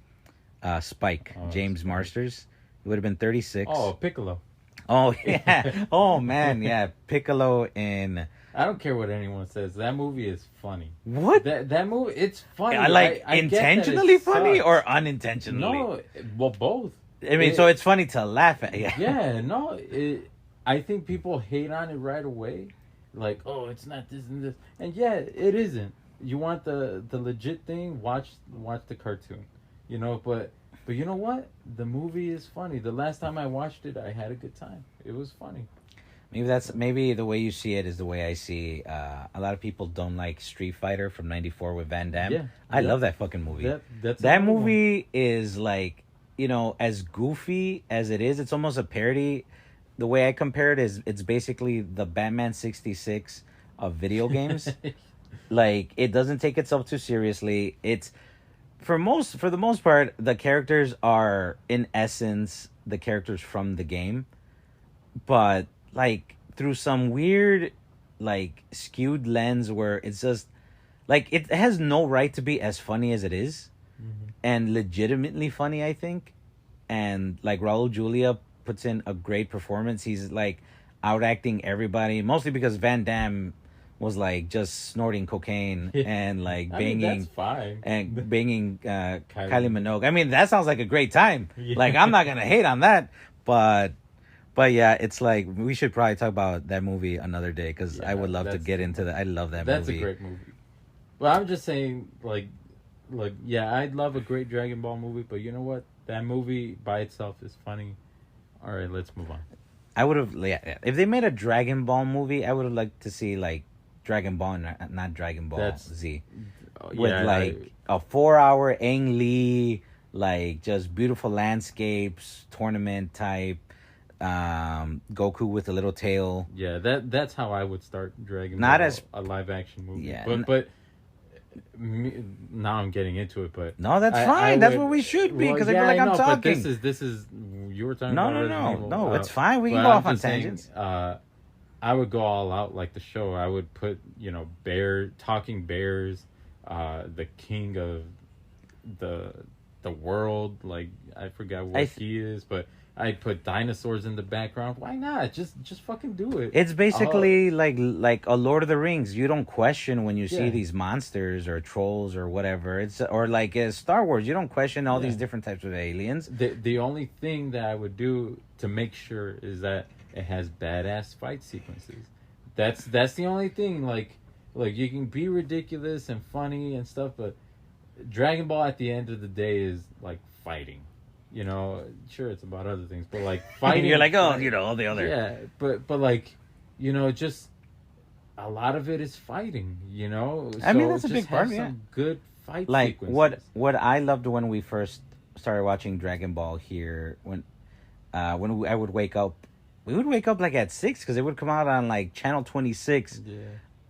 Spike, James Marsters. He would have been 36.
Oh, Piccolo.
Oh yeah. Oh man, yeah. Piccolo in.
I don't care what anyone says. That movie is funny.
What?
That movie, it's funny.
I intentionally funny or unintentionally?
No, well, both.
I mean, so it's funny to laugh at. Yeah.
Yeah, no. I think people hate on it right away. Like, oh, it's not this and this. And yeah, it isn't. You want the legit thing, watch the cartoon. But you know what? The movie is funny. The last time I watched it, I had a good time. It was funny.
Maybe the way you see it is the way I see. A lot of people don't like Street Fighter from '94 with Van Damme.
Yeah,
I love that fucking movie.
That
movie is like, as goofy as it is. It's almost a parody. The way I compare it is, it's basically the Batman '66 of video games. Like, it doesn't take itself too seriously. It's for the most part, the characters are in essence the characters from the game, but like through some weird, like skewed lens where it's just like it has no right to be as funny as it is, and legitimately funny, I think. And like Raul Julia puts in a great performance. He's like outacting everybody, mostly because Van Damme was like just snorting cocaine and like banging,
that's fine.
and banging Kylie Minogue. I mean, that sounds like a great time. Yeah. Like, I'm not gonna hate on that, But yeah, it's like we should probably talk about that movie another day because I
Yeah,
would love to
that's-
get into that. I love that
That's
movie.
a great movie. Well, I'm just saying, like, yeah, I'd love a great Dragon Ball movie, but you know what? That movie by itself is funny. All right, let's move on.
I would have, yeah, if they made a Dragon Ball movie, I would have liked to see like Dragon Ball, not Dragon Ball
That's-
Z,
Oh,
with
yeah,
like a 4-hour Ang Lee, like just beautiful landscapes, tournament type, Goku with a little tail.
that's how I would start Dragon
Not
Ball,
as-
a live action movie.
Yeah,
But now I'm getting into it. But
No, that's
I
fine. That's
would-
what we should be, 'cause I feel
yeah,
like I'm
know,
talking.
But this is you were talking
No,
about
no,
Resident
no,
Evil.
no. It's fine. We can
but
go
I'm
off on
just saying,
tangents.
I would go all out like the show. I would put talking bears, the king of the world. Like I forgot what he is, but I'd put dinosaurs in the background. Why not? Just fucking do it.
It's basically like a Lord of the Rings. You don't question when you see
Yeah.
these monsters or trolls or whatever. It's or like Star Wars. You don't question all these
Yeah.
different types of aliens.
The only thing that I would do to make sure is that it has badass fight sequences. That's the only thing. Like you can be ridiculous and funny and stuff, but Dragon Ball at the end of the day is like fighting. You know, sure it's about other things, but like fighting.
You're like, oh, you know, all the other.
Yeah, but like, you know, just a lot of it is fighting. You know,
I mean,
So
that's a
just
big part,
have
yeah.
some good fight
Like
sequences.
what I loved when we first started watching Dragon Ball here when I would wake up. We would wake up like at 6 because it would come out on like channel 26
Yeah.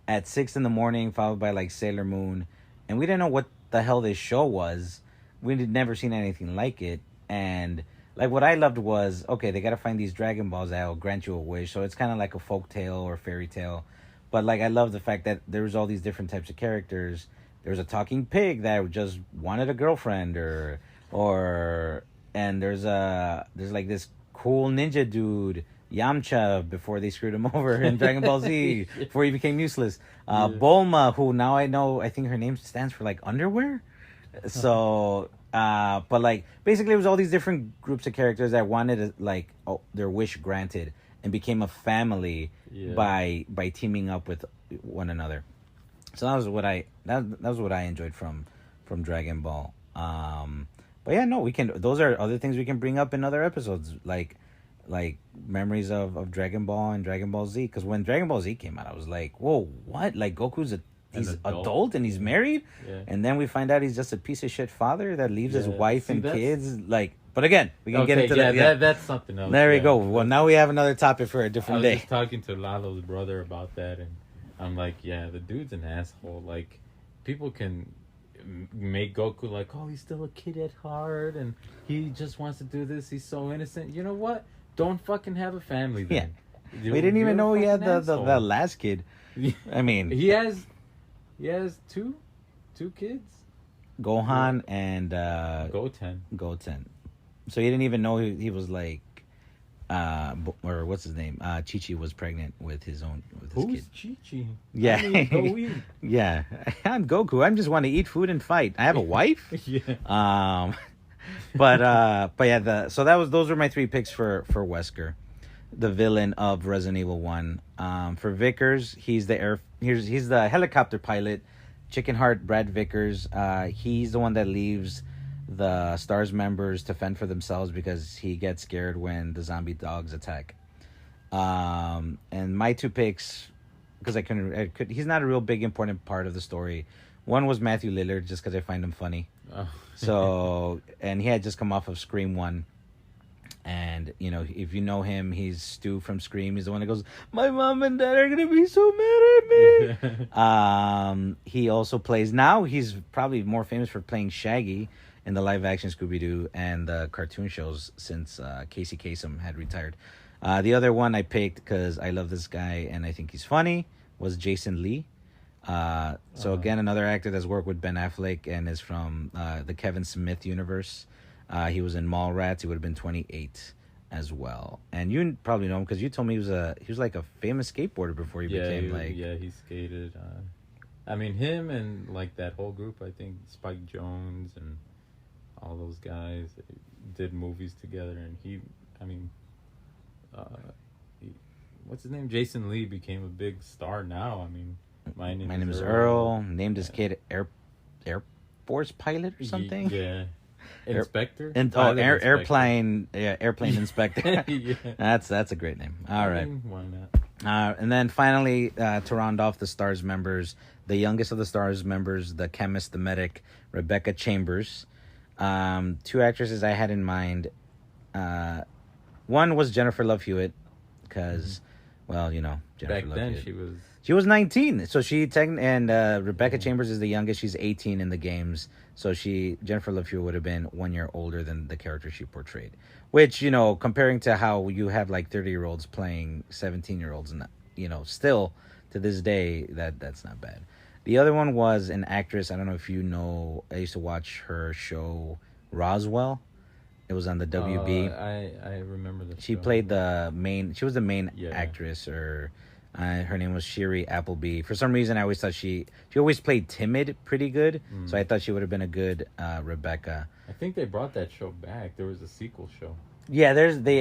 at 6 in the morning, followed by like Sailor Moon, and we didn't know what the hell this show was. We'd never seen anything like it, and like what I loved was, okay, they got to find these Dragon Balls that will grant you a wish, so it's kind of like a folk tale or fairy tale, but like I love the fact that there was all these different types of characters. There was a talking pig that just wanted a girlfriend, and there's like this cool ninja dude, Yamcha, before they screwed him over in Dragon Ball Z, before he became useless. Bulma, who now I think her name stands for like underwear. So, but like basically it was all these different groups of characters that wanted like their wish granted and became a family by teaming up with one another. So that was what I enjoyed from Dragon Ball. But yeah, no, those are other things we can bring up in other episodes, like memories of Dragon Ball and Dragon Ball Z. Because when Dragon Ball Z came out, I was like, whoa, what? Like Goku's he's adult and he's married, and then we find out he's just a piece of shit father that leaves his wife and kids. Like, but again, we can get into that. Yeah,
that's something else.
There we go. Well, now we have another topic for a
I
different
was
day.
just talking to Lalo's brother about that, and I'm like, yeah, the dude's an asshole. Like, people can make Goku like, oh, he's still a kid at heart, and he just wants to do this. He's so innocent. You know what? Don't fucking have a family then.
We didn't even know he had the last kid. I mean,
he has two kids.
Gohan and
Goten.
So you didn't even know he was like, or what's his name? Chi-Chi was pregnant with his
Who's
kid.
Chi-Chi?
Yeah.
I mean, go eat.
Yeah, I'm Goku. I just want to eat food and fight. I have a wife.
Yeah.
But yeah. Those were my 3 picks for Wesker, the villain of Resident Evil 1. For Vickers, he's the helicopter pilot, Chicken Heart Brad Vickers. He's the one that leaves the STARS members to fend for themselves because he gets scared when the zombie dogs attack. And my 2 picks, because he's not a real big important part of the story. One was Matthew Lillard, just because I find him funny.
Oh.
So, and he had just come off of Scream 1. And, you know, if you know him, he's Stu from Scream. He's the one that goes, my mom and dad are going to be so mad at me. He also plays, now he's probably more famous for playing Shaggy in the live-action Scooby-Doo and the cartoon shows since Casey Kasem had retired. The other one I picked, because I love this guy and I think he's funny, was Jason Lee. So again, another actor that's worked with Ben Affleck and is from the Kevin Smith universe. He was in Mallrats. He would have been 28 as well. And you probably know him because you told me he was like a famous skateboarder before he became like...
Yeah, he skated. I mean, him and like that whole group, I think Spike Jonze and all those guys did movies together. And what's his name? Jason Lee became a big star now. I mean,
My name is Earl. Named his kid Air Force pilot or something.
Yeah. Inspector.
And
Pilot inspector.
airplane inspector.
Yeah.
That's a great name. All right.
Why not?
And then finally, to round off the Stars members, the youngest of the Stars members, the chemist, the medic, Rebecca Chambers. Two actresses I had in mind. One was Jennifer Love Hewitt, because, well, you know, Jennifer
Back
Love
then,
Hewitt.
she
was
was
19, so Rebecca Chambers is the youngest. She's 18 in the games, so Jennifer Love Hewitt would have been 1 year older than the character she portrayed. Which, you know, comparing to how you have like 30-year-olds playing 17-year-olds, and you know, still to this day that's not bad. The other one was an actress. I don't know if you know. I used to watch her show Roswell. It was on the WB.
I remember the
She
show.
played the main. She was the main
Yeah.
actress, or her name was Shiri Appleby. For some reason, I always thought she always played timid pretty good. So I thought she would have been a good Rebecca.
I think they brought that show back. There was a sequel show.
Yeah, I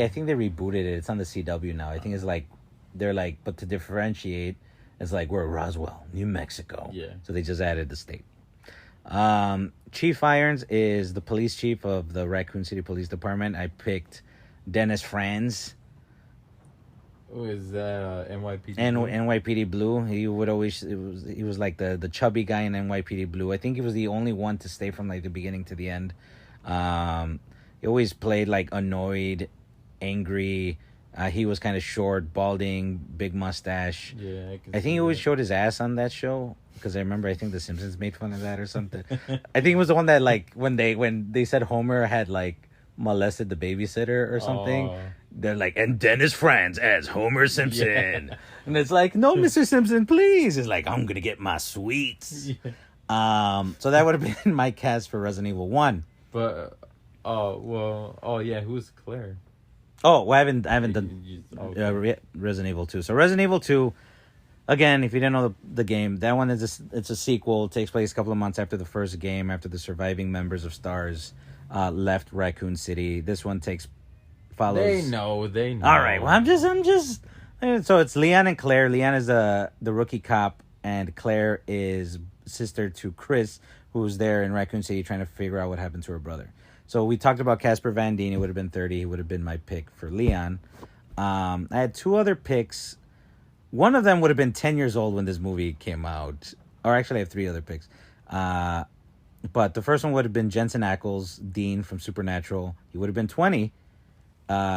think they rebooted it. It's on the CW now. I think it's like but to differentiate, it's like we're Roswell, New Mexico.
Yeah.
So they just added the state. Chief Irons is the police chief of the Raccoon City Police Department. I picked Dennis Franz.
Oh, is that NYPD?
And NYPD Blue. He was like the chubby guy in NYPD Blue. I think he was the only one to stay from like the beginning to the end. He always played like annoyed, angry. He was kind of short, balding, big mustache.
Yeah,
I think he always showed his ass on that show, because I remember The Simpsons made fun of that or something. I think it was the one that like when they said Homer had like molested the babysitter or something.
Oh.
They're like, and Dennis Franz as Homer Simpson. Yeah. And it's like, no, Mr. Simpson, please. It's like, I'm gonna get my sweets.
Yeah.
So that would have been my cast for Resident Evil 1.
But yeah, who's Claire?
Oh, well, I haven't done Resident Evil 2. So Resident Evil 2, again, if you didn't know the game, that one it's a sequel. It takes place a couple of months after the first game, after the surviving members of Stars left Raccoon City. This one follows.
They know.
All right. Well, I'm just. So it's Leon and Claire. Leon is the rookie cop, and Claire is sister to Chris, who's there in Raccoon City trying to figure out what happened to her brother. So we talked about Casper Van Dien. He would have been 30. He would have been my pick for Leon. I had two other picks. One of them would have been 10 years old when this movie came out. Or actually, I have three other picks. But the first one would have been Jensen Ackles, Dean from Supernatural. He would have been 20,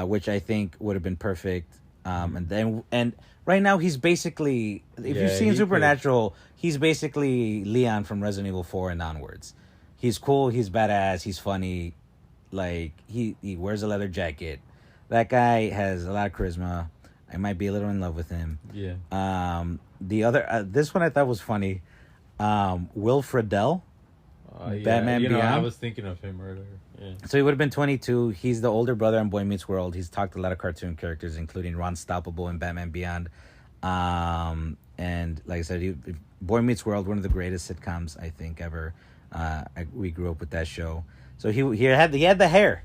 which I think would have been perfect. And right now he's basically, if you've seen Supernatural, he's basically Leon from Resident Evil 4 and onwards. He's cool. He's badass. He's funny. Like he wears a leather jacket. That guy has a lot of charisma. I might be a little in love with him.
Yeah.
The other, this one I thought was funny. Will Friedle, Batman Beyond.
I was thinking of him earlier. Yeah.
So he would have been 22. He's the older brother on Boy Meets World. He's talked a lot of cartoon characters, including Ron Stoppable and Batman Beyond. And like I said, Boy Meets World, one of the greatest sitcoms I think ever. We grew up with that show. So he had the hair.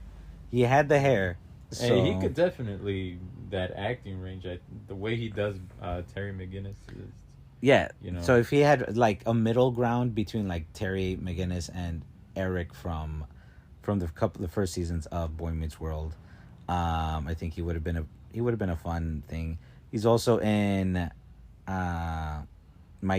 He had the hair. So
Hey, he could definitely, that acting range, the way he does Terry McGinnis is...
Yeah.
You know.
So if he had like a middle ground between like Terry McGinnis and Eric from the first seasons of Boy Meets World, I think he would have been a fun thing. He's also in My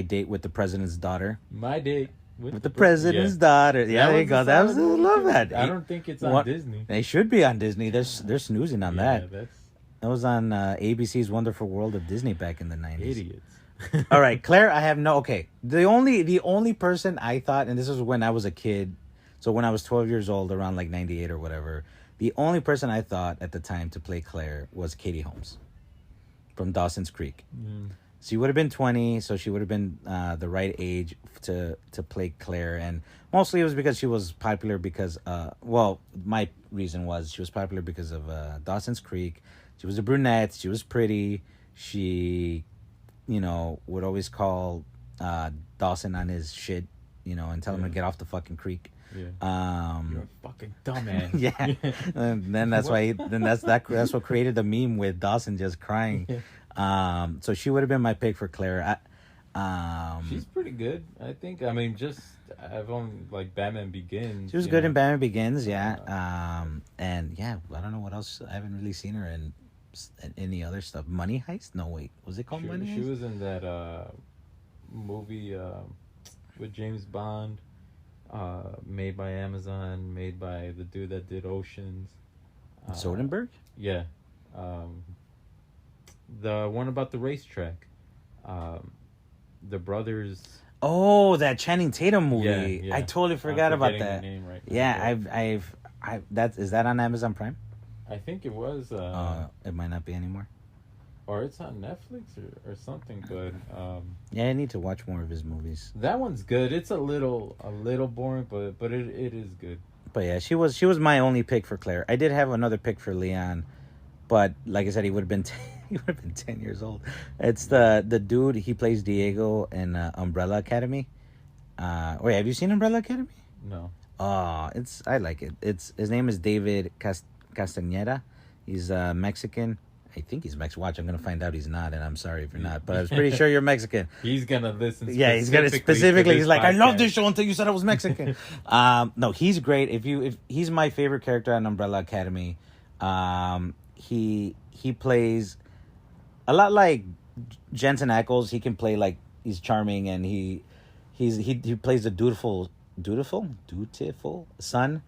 Date with the President's Daughter.
My Date
with the President's Daughter. Yeah, there you go. That was, I love that.
I don't think it's on Disney.
They should be on Disney. They're snoozing on that. That was on ABC's Wonderful World of Disney back in the 90s.
Idiots.
All right, Claire, I have no... Okay, the only person I thought, and this was when I was a kid, so when I was 12 years old, around like 98 or whatever, the only person I thought at the time to play Claire was Katie Holmes from Dawson's Creek.
Mm.
She would have been 20, so she would have been the right age to play Claire. And mostly it was because she was popular because... my reason was she was popular because of Dawson's Creek. She was a brunette. She was pretty. She, would always call Dawson on his shit, and tell him to get off the fucking creek.
Yeah. You're a dumbass.
Yeah, and then that's why. Then that's what created the meme with Dawson just crying. So she would have been my pick for Claire.
She's pretty good, I think. I mean, just I've only like Batman Begins.
She was good in Batman Begins, yeah. And yeah, I don't know what else. I haven't really seen her in any other stuff. Money Heist? No, wait, was it called Money Heist?
She was in that movie with James Bond, made by Amazon, made by the dude that did Oceans.
Soderbergh?
Yeah, the one about the racetrack. The brothers.
Oh, that Channing Tatum movie.
Yeah.
I totally forgot about that.
The name right now,
yeah, is that on Amazon Prime?
I think it was.
It might not be anymore.
Or it's on Netflix or something. But
yeah, I need to watch more of his movies.
that one's good. It's a little boring, but it is good.
But yeah, she was my only pick for Claire. I did have another pick for Leon, but like I said, he would have been 10 years old. It's the dude, he plays Diego in Umbrella Academy. Wait, have you seen Umbrella Academy?
No.
Oh, I like it. His name is David Castañeda. He's Mexican. I think he's Mexican. Watch, I'm gonna find out he's not, and I'm sorry if you're not, but I was pretty sure you're Mexican.
He's gonna listen.
Yeah, he's gonna specifically. He's like, I love this
show.
show until you said I was Mexican. No, he's great. If he's my favorite character on Umbrella Academy. He plays a lot like Jensen Ackles. He can play like he's charming, and he plays the dutiful son.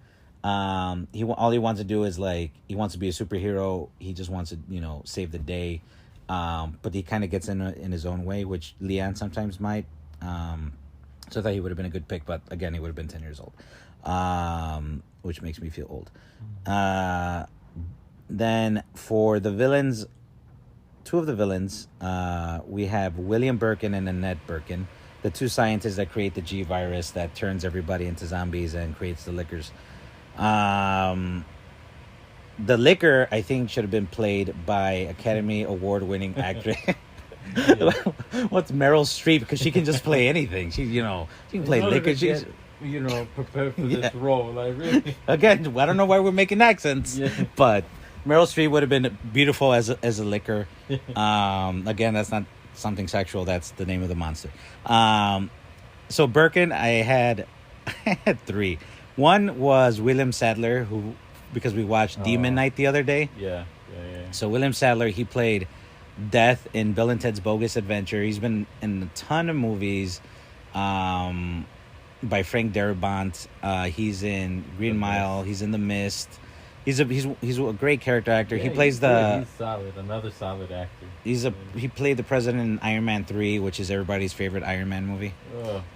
All he wants to do is like he wants to be a superhero. He just wants to save the day, but he kind of gets in his own way, which Leon sometimes might. So I thought he would have been a good pick, but again, he would have been 10 years old, which makes me feel old. Then for the villains, two of the villains, we have William Birkin and Annette Birkin, the two scientists that create the G virus that turns everybody into zombies and creates the lickers. The liquor, I think, should have been played by Academy Award-winning actress. What's Meryl Streep? Because she can just play anything. She can play liquor. She's
prepared for this role. Like really.
Again, I don't know why we're making accents, but Meryl Streep would have been beautiful as a liquor. Again, that's not something sexual. That's the name of the monster. So Birkin, I had three. One was William Sadler, who, because we watched Demon Knight the other day.
Yeah.
So William Sadler, he played Death in Bill and Ted's Bogus Adventure. He's been in a ton of movies by Frank Darabont. He's in Green Mile. He's in The Mist. He's a great character actor.
Yeah,
he plays
he's solid. Another solid actor.
He played the president in Iron Man 3, which is everybody's favorite Iron Man movie.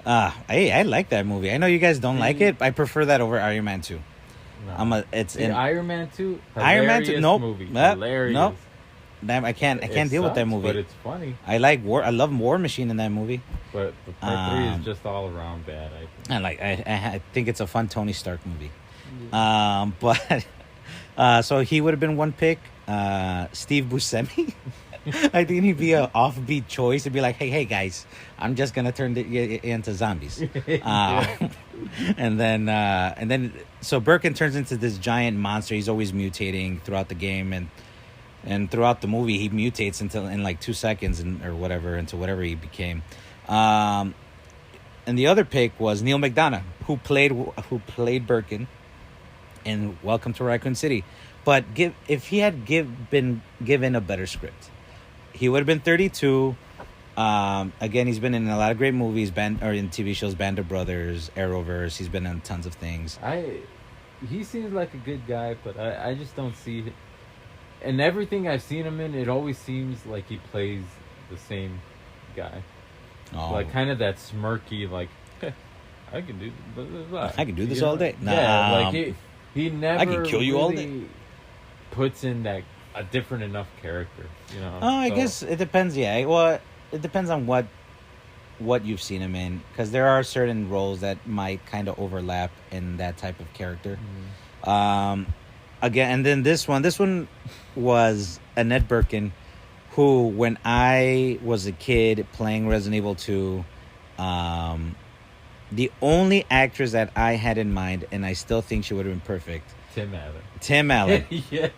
I like that movie. I know you guys don't like it. I prefer that over Iron Man 2.
No. Iron Man 2.
Iron Man 2. Nope.
Movie. Hilarious.
Nope. Damn, I can't deal with that movie.
But it's funny.
I love War Machine in that movie.
But the part 3 is just all around bad.
I think it's a fun Tony Stark movie. But so he would have been one pick. Steve Buscemi. I think he'd be an offbeat choice. It'd be like, hey guys, I'm just gonna turn into zombies. And then so Birkin turns into this giant monster. He's always mutating throughout the game, and throughout the movie he mutates until in like 2 seconds or whatever into whatever he became. And the other pick was Neil McDonough, who played Birkin in Welcome to Raccoon City. But if he had been given a better script, he would have been 32. Again, he's been in a lot of great movies, in TV shows, Band of Brothers, Arrowverse. He's been in tons of things.
He seems like a good guy, but I just don't see it. And everything I've seen him in, it always seems like he plays the same guy.
Oh.
Like kind of that smirky, like, I can do blah, blah, blah.
I can do this all day.
Yeah, like he never
I can kill you
really
all day.
Puts in that a different enough character,
I guess it depends. Yeah, well, it depends on what you've seen him in, because there are certain roles that might kind of overlap in that type of character. Again, and then this one was Annette Birkin, who, when I was a kid playing Resident Evil 2, the only actress that I had in mind, and I still think she would have been perfect,
Tim Allen.
Tim Allen.
Yeah.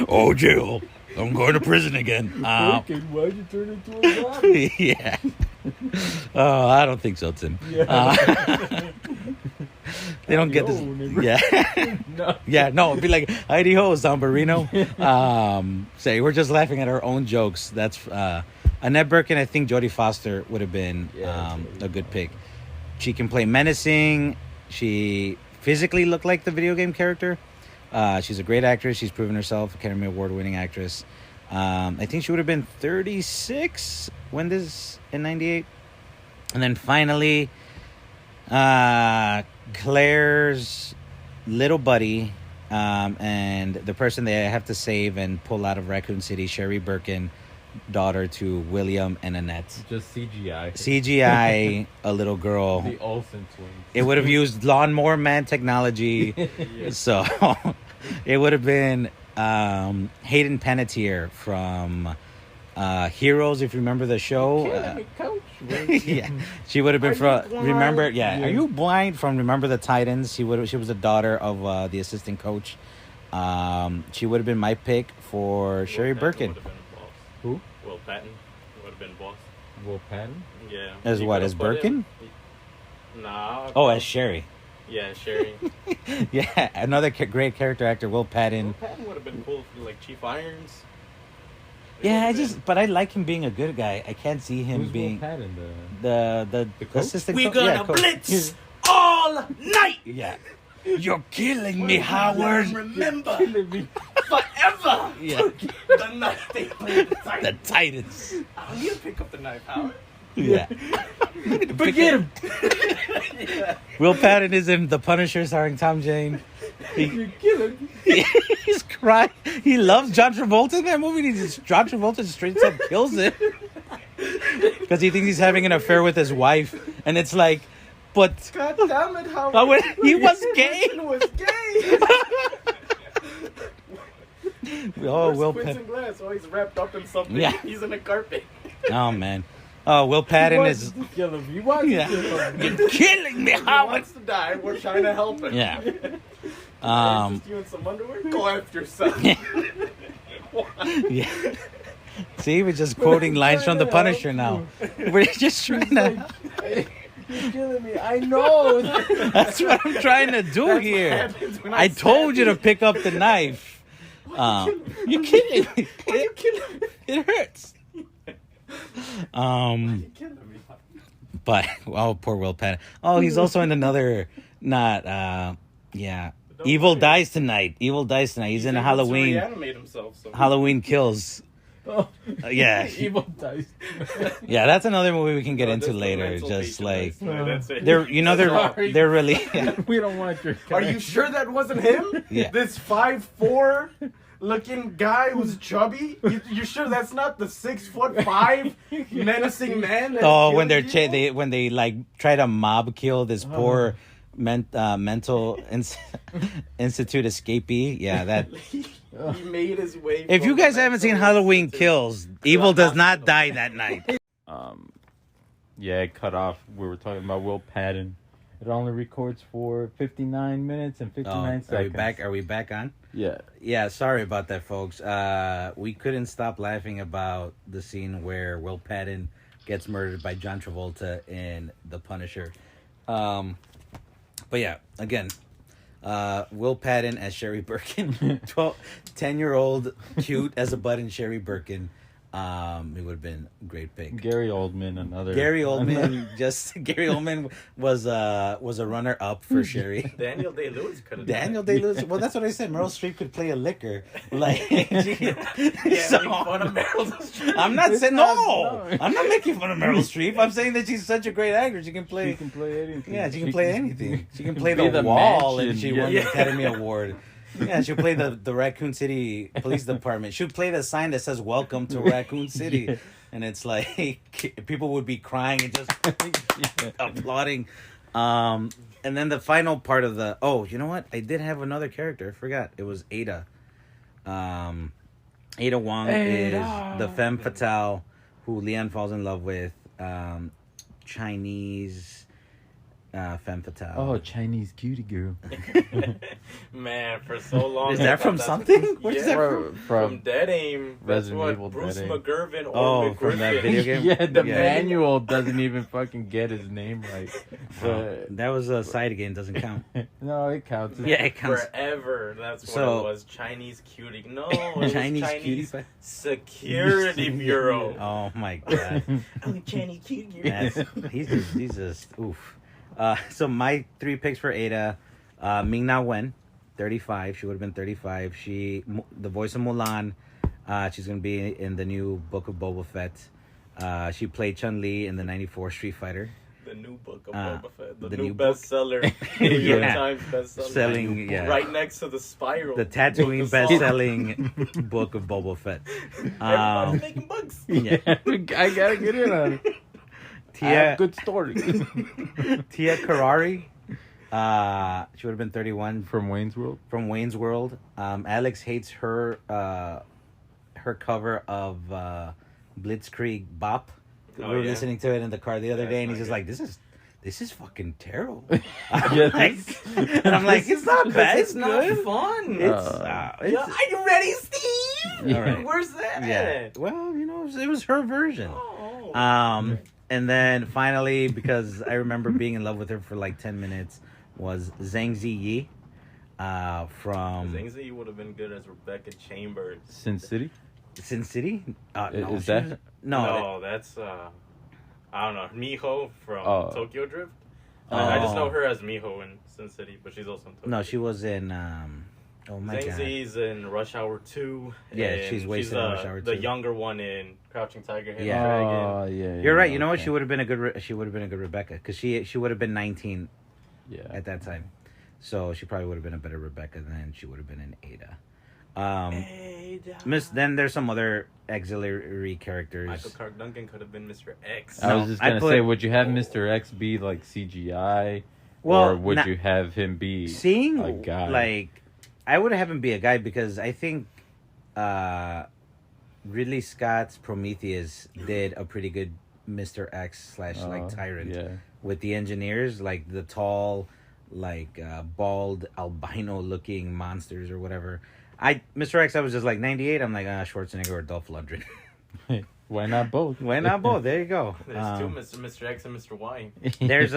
Oh, Jill, I'm going to prison again.
Why'd you turn into a zombie?
Yeah. Oh, I don't think so, Tim. They don't get this. Yeah.
No.
Yeah, no, it'd be like, Heidi Ho, San Barino. Say, we're just laughing at our own jokes. That's Annette Birkin. I think Jodie Foster would have been a good pick. She can play menacing. She physically looked like the video game character. She's a great actress. She's proven herself, Academy Award-winning actress. I think she would have been 36 when this in 98. And then finally, Claire's little buddy, and the person they have to save and pull out of Raccoon City, Sherry Birkin, daughter to William and Annette.
Just CGI.
CGI, a little girl.
The Olsen twins.
It would have used Lawnmower Man technology. So it would have been Hayden Panettiere from Heroes, if you remember the show.
Coach.
Yeah, she would have been from. Remember? Yeah. Are you blind? From Remember the Titans. She was the daughter of the assistant coach. She would have been my pick for Sherry Birkin.
Would have been boss.
Who?
Will Patton would have been boss.
Will Patton?
Yeah.
As
He
what?
could've
As
put him-
Birkin?
Nah.
Oh, as Sherry.
Yeah, Sherry.
Yeah, another great character actor, Will
Will
Patton.
Patton would have been cool for like Chief Irons.
Yeah, but I like him being a good guy. I can't see him
Who's
being
Will Patton?
the
coach?
assistant.
We're
coach.
gonna
Yeah, coach.
blitz all night.
Yeah. You're killing me, Howard.
Remember forever
Yeah.
the night they played the
The
Titans.
Titans.
I need to pick up the knife, Howard.
Yeah.
Forget him.
Will Patton is in The Punisher starring Tom Jane.
You're killing.
He's crying. He loves John Travolta in that movie. John Travolta straight up kills him. Because he thinks he's having an affair with his wife. And it's like, but
God damn it, Howard.
he was gay.
He was gay.
Oh, Will
Quentin
Patton.
Glass. Oh, he's wrapped up in something.
Yeah.
He's in a carpet.
Oh, man. Oh, Will Patton is...
Kill him. You want
Yeah.
to kill him.
You're killing me,
He
Howard.
wants to die. We're trying to help him.
Yeah.
Just you in some underwear? Go after yourself.
Yeah. See, we're just quoting lines from The Punisher now. We're just trying to...
You're killing me. I know.
That's what I'm trying to do here. I told you to pick up the knife. You're kidding me. It hurts. But poor Will Patton. Oh, he's also in another Evil Dies Tonight. Evil Dies Tonight. He's in a Halloween.
Reanimate himself. So.
Halloween Kills.
Oh.
Yeah.
Evil dice.
Yeah, that's another movie we can get into
That's the
later.
mental
Just
picture,
like
that's it.
they're really
We don't want your.
Are you sure that wasn't him?
Yeah.
This 5'4" looking guy who's chubby? You sure that's not the 6'5" menacing man? That's
Oh, when
killing people?
when they like try to mob kill this poor mental institute escapee. Yeah, that.
He made his way.
If
from
you
the
guys haven't seen
mental
Halloween
institute.
Kills, Evil does not die that night.
Yeah, it cut off. We were talking about Will Patton. It only records for 59 minutes and 59 seconds.
Are we back on?
Yeah.
Yeah, sorry about that, folks. We couldn't stop laughing about the scene where Will Patton gets murdered by John Travolta in The Punisher. But yeah, again, Will Patton as Sherry Birkin, 10-year-old, cute as a button Sherry Birkin. It would have been a great pick.
Gary Oldman, another.
Gary Oldman was a runner up for Sherry.
Daniel Day-Lewis could have
Daniel Day-Lewis. Well, that's what I said. Meryl Streep could play a licker. Like, so,
make fun of Meryl Streep.
I'm not saying
no.
I'm not making fun of Meryl Streep. I'm saying that she's such a great actress. She can play.
She can play anything.
Yeah, she can play anything. She can play
be
the
the
wall,
mansion,
and she
yeah.
won the Academy Award. Yeah, she'll play the Raccoon City Police Department. She'll play the sign that says "Welcome to Raccoon City,"
Yeah.
and it's like people would be crying and just applauding. And then the final part of the you know what? I did have another character. I forgot. It was Ada. Ada Wong is the femme fatale who Leon falls in love with, Chinese femme fatale.
Oh, Chinese cutie girl.
Man, for so long.
Is
I
that
thought
from
that's
something?
what-
Where's
yeah,
that
from?
from Dead Aim. That's
Resident
what
Evil
Bruce
Dead Aim.
McGurvin or
Oh, from that
McGriffin.
video game?
Yeah, the
Yeah.
manual doesn't even fucking get his name right. But
That was a side again. Doesn't count.
no, it counts.
Yeah, it counts.
Forever. That's what
So-
it was. Chinese cutie. No, it was
Chinese
Chinese
cutie pie?
Security Bureau.
Oh my god.
Oh, Chinese cutie.
That's, he's just oof. So my 3 picks for Ada, Ming Na Wen, 35. She would have been 35. The voice of Mulan. She's gonna be in the new Book of Boba Fett. She played Chun Li in the '94 Street Fighter.
The new book of
Uh,
Boba Fett.
the
The,
new
new
book.
bestseller. New York
Yeah.
Times bestseller.
Selling, yeah.
Right next to the Spiral.
The Tatooine
The song.
best-selling Book of Boba Fett.
Everybody's making bucks.
Yeah.
I gotta get in on it. I have good stories.
Tia Carrere. She would have been 31
From Wayne's World.
from Wayne's World. Alex hates her cover of Blitzkrieg Bop.
Oh,
we were
yeah.
listening to it in the car the other
That's
day, and
not
he's just
good.
like, "This is fucking terrible."
Yeah,
And I'm like, "It's not bad. It's
It's not
good.
fun.
It's
Yeah, are you ready, Steve?
All right.
Where's that
yeah.
at?
Well, it was her version.
Oh.
And then finally, because I remember being in love with her for like 10 minutes, was Zhang Ziyi from
Zhang Ziyi would have been good as Rebecca Chambers.
Sin City.
Sin City.
Is
she
that-
was- no?
That's I don't know, Miho from
Oh.
Tokyo Drift.
Oh.
I just know her as Miho in Sin City, but she's also in Tokyo.
No, she was in. Oh my
Zhang
god.
Ziyi's in Rush Hour 2.
Yeah,
and
she's wasted in Rush Hour 2.
The younger one in Crouching Tiger, Hidden
Yeah.
Dragon.
Oh, yeah.
You're right. You know what?
okay.
She would have been a good. She would have been a good Rebecca because she would have been 19
Yeah.
at that time, so she probably would have been a better Rebecca than she would have been in Ada. Then there's some other auxiliary characters.
Michael Clark Duncan could have been Mr. X.
I
No,
was just
I
gonna
put-
say, would you have Mr. X be like CGI,
Well,
or would
not-
you have him be
Seeing
a guy?
like, I would have him be a guy because I think Ridley Scott's Prometheus did a pretty good Mr. X / like Tyrant
Yeah.
with the engineers, like the tall, like bald albino looking monsters or whatever. Mr. X, I was just like 98. I'm like Schwarzenegger or Dolph Lundgren.
Why not both?
Why not both? There you go.
There's two Mr. X and Mr. Y.
There's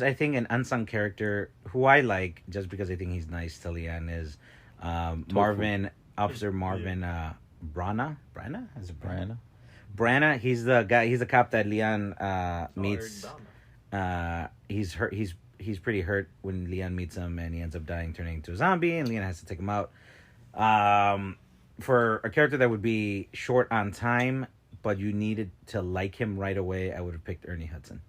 I think an unsung character who I like just because I think he's nice to Leon is Marvin, Officer Marvin Brana. Is it Brana? Brana, he's the guy. He's the cop that Leon meets. He's hurt. He's pretty hurt when Leon meets him, and he ends up dying, turning into a zombie, and Leon has to take him out. For a character that would be short on time, but you needed to like him right away, I would have picked Ernie Hudson.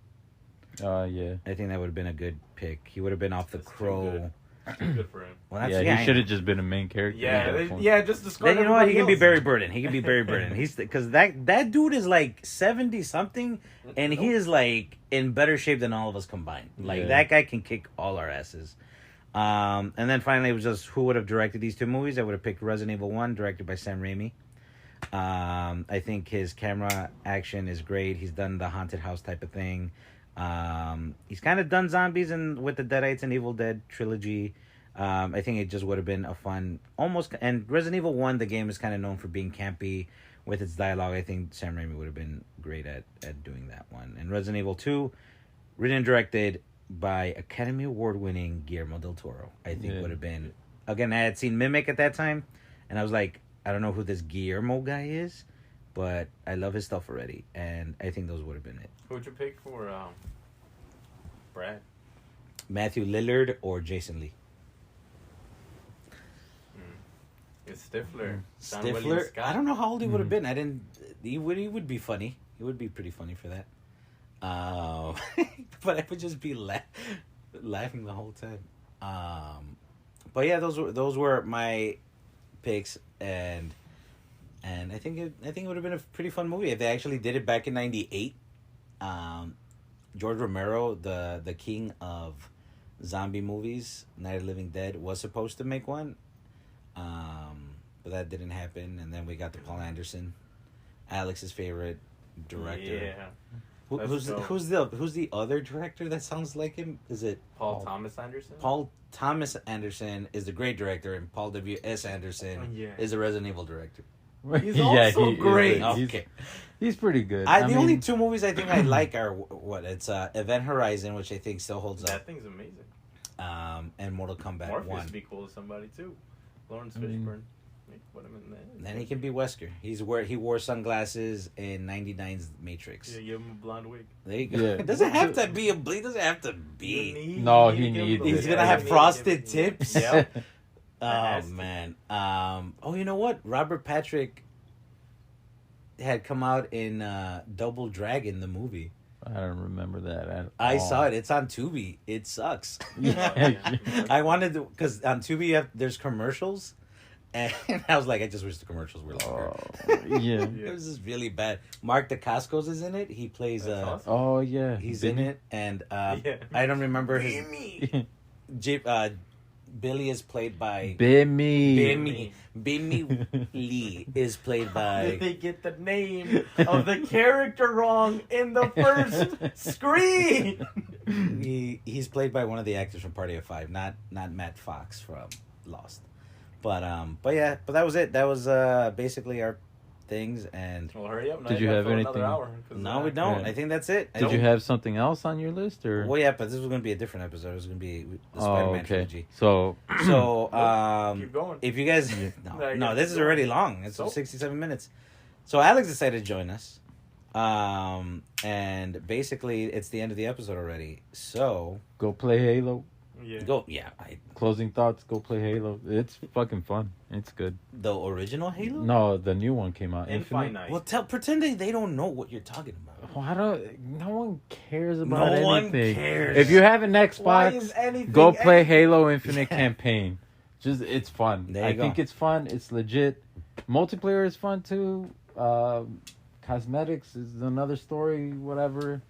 Yeah.
I think that would have been a good pick. He would have been off The
That's too
Crow.
Good for him.
Well,
Yeah, he should have just been a main character. at that point.
Just describe.
Then you know what? He can be Barry
everybody
Burden. He can be Barry Burden. He's because that dude is like 70 something, and he is like in better shape than all of us combined. Like
Yeah.
that guy can kick all our asses. And then finally, it was just who would have directed these two movies. I would have picked Resident Evil 1, directed by Sam Raimi. I think his camera action is great. He's done the haunted house type of thing. He's kind of done zombies with the Deadites and Evil Dead trilogy. I think it just would have been a fun, almost. And Resident Evil 1, the game is kind of known for being campy with its dialogue. I think Sam Raimi would have been great at doing that one. And Resident Evil 2, written and directed by Academy Award winning Guillermo del Toro, I think would have been. Again, I had seen Mimic at that time, and I was like, I don't know who this Guillermo guy is, but I love his stuff already, and I think those would have been it.
Who would you pick for Brad?
Matthew Lillard or Jason Lee.
It's Stifler. John William
Stifler.
Scott.
I don't know how old he would have been. I didn't. He would be funny. He would be pretty funny for that. But I would just be laughing the whole time. But yeah, those were my picks, and I think it would have been a pretty fun movie if they actually did it back in '98. George Romero, the king of zombie movies, Night of the Living Dead, was supposed to make one. But that didn't happen, and then we got the Paul Anderson, Alex's favorite director.
Yeah.
Who-
Let's go.
who's the other director that sounds like him? Is it
Paul Thomas Anderson.
Paul Thomas Anderson is the great director, and Paul W.S. Anderson
Yeah.
is the Resident Evil director.
He's also
he is
great.
good.
Okay.
He's pretty good.
The only two movies I think I like are what it's Event Horizon, which I think still holds
That
up,
thing's amazing.
and Mortal Kombat
Morpheus
1.
would be cool with somebody too. Lawrence
I mean-
Fishburne. Put him in there.
And then he can be Wesker. He wore sunglasses in '99's Matrix.
Yeah, give him a blonde wig.
There you go.
Yeah.
It doesn't have to be a bleed. Doesn't have to be.
No,
You
he
need to give him
needs
the
it.
He's
wig.
gonna have
You need to
frosted
give him-
tips.
Yep.
Oh
has to.
man. You know what? Robert Patrick had come out in Double Dragon, the movie.
I don't remember that at
I
all.
saw it. It's on Tubi. It sucks.
Yeah.
I wanted to, because on Tubi there's commercials, and I was like, I just wish the commercials were longer.
Oh, yeah.
It was just really bad. Mark Dacascos is in it. He plays
That's awesome.
Oh yeah.
he's in it, and
Yeah.
I don't remember his Billy is played by
Bimmy.
Bimmy Lee is played
Did
by
they get the name of the character wrong in the first screen?
he's played by one of the actors from Party of Five, not Matt Fox from Lost. But that was it. That was basically our things, and
Well, hurry up. Now
Did you
gotta
have
fill
anything?
Another hour, 'cause,
no, we don't.
Yeah.
I think that's it.
Did you have something else on your list or?
Well, yeah, but this was going to be a different episode. It was going to be the
Oh,
Spider-Man
okay.
trilogy.
So
So,
Keep going.
if you guys,
No,
no, this is already long. It's
So?
67 minutes. So Alex decided to join us, and basically it's the end of the episode already. So
go play Halo.
Yeah.
go, yeah,
Closing thoughts. Go play Halo. It's fucking fun. It's good.
the original Halo.
No, the new one came out. Infinite.
Infinite.
Well, pretend they don't know what you're talking about.
Why don't? No one cares about
No one
anything.
cares.
If you have an
Why
Xbox,
is anything?
go play Halo Infinite campaign. Just it's fun.
There
I
you go.
think it's fun. It's legit. Multiplayer is fun too. Cosmetics is another story. Whatever.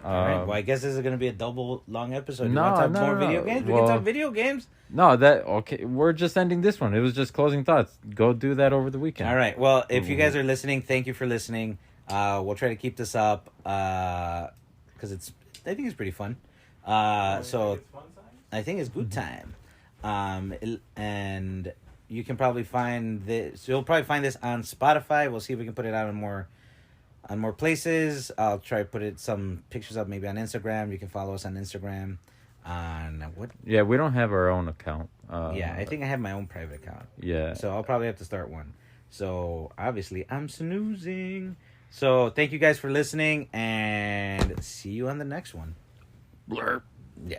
All right. Well, I guess this is going to be a double long episode. You
no,
want to talk
no,
more
no.
video games? We
Well-
can talk video games.
No, that okay. We're just ending this one. It was just closing thoughts. Go do that over the weekend.
All right. Well, if you guys are listening, thank you for listening. We'll try to keep this up because I think it's pretty fun. So I think it's good time. And you can probably find this. You'll probably find this on Spotify. We'll see if we can put it out on more places. I'll try to put some pictures up maybe on Instagram. You can follow us on Instagram. On what?
Yeah, we don't have our own account.
Yeah, I think I have my own private account.
Yeah.
So I'll probably have to start one. So obviously I'm snoozing. So thank you guys for listening and see you on the next one.
Blurp.
Yeah.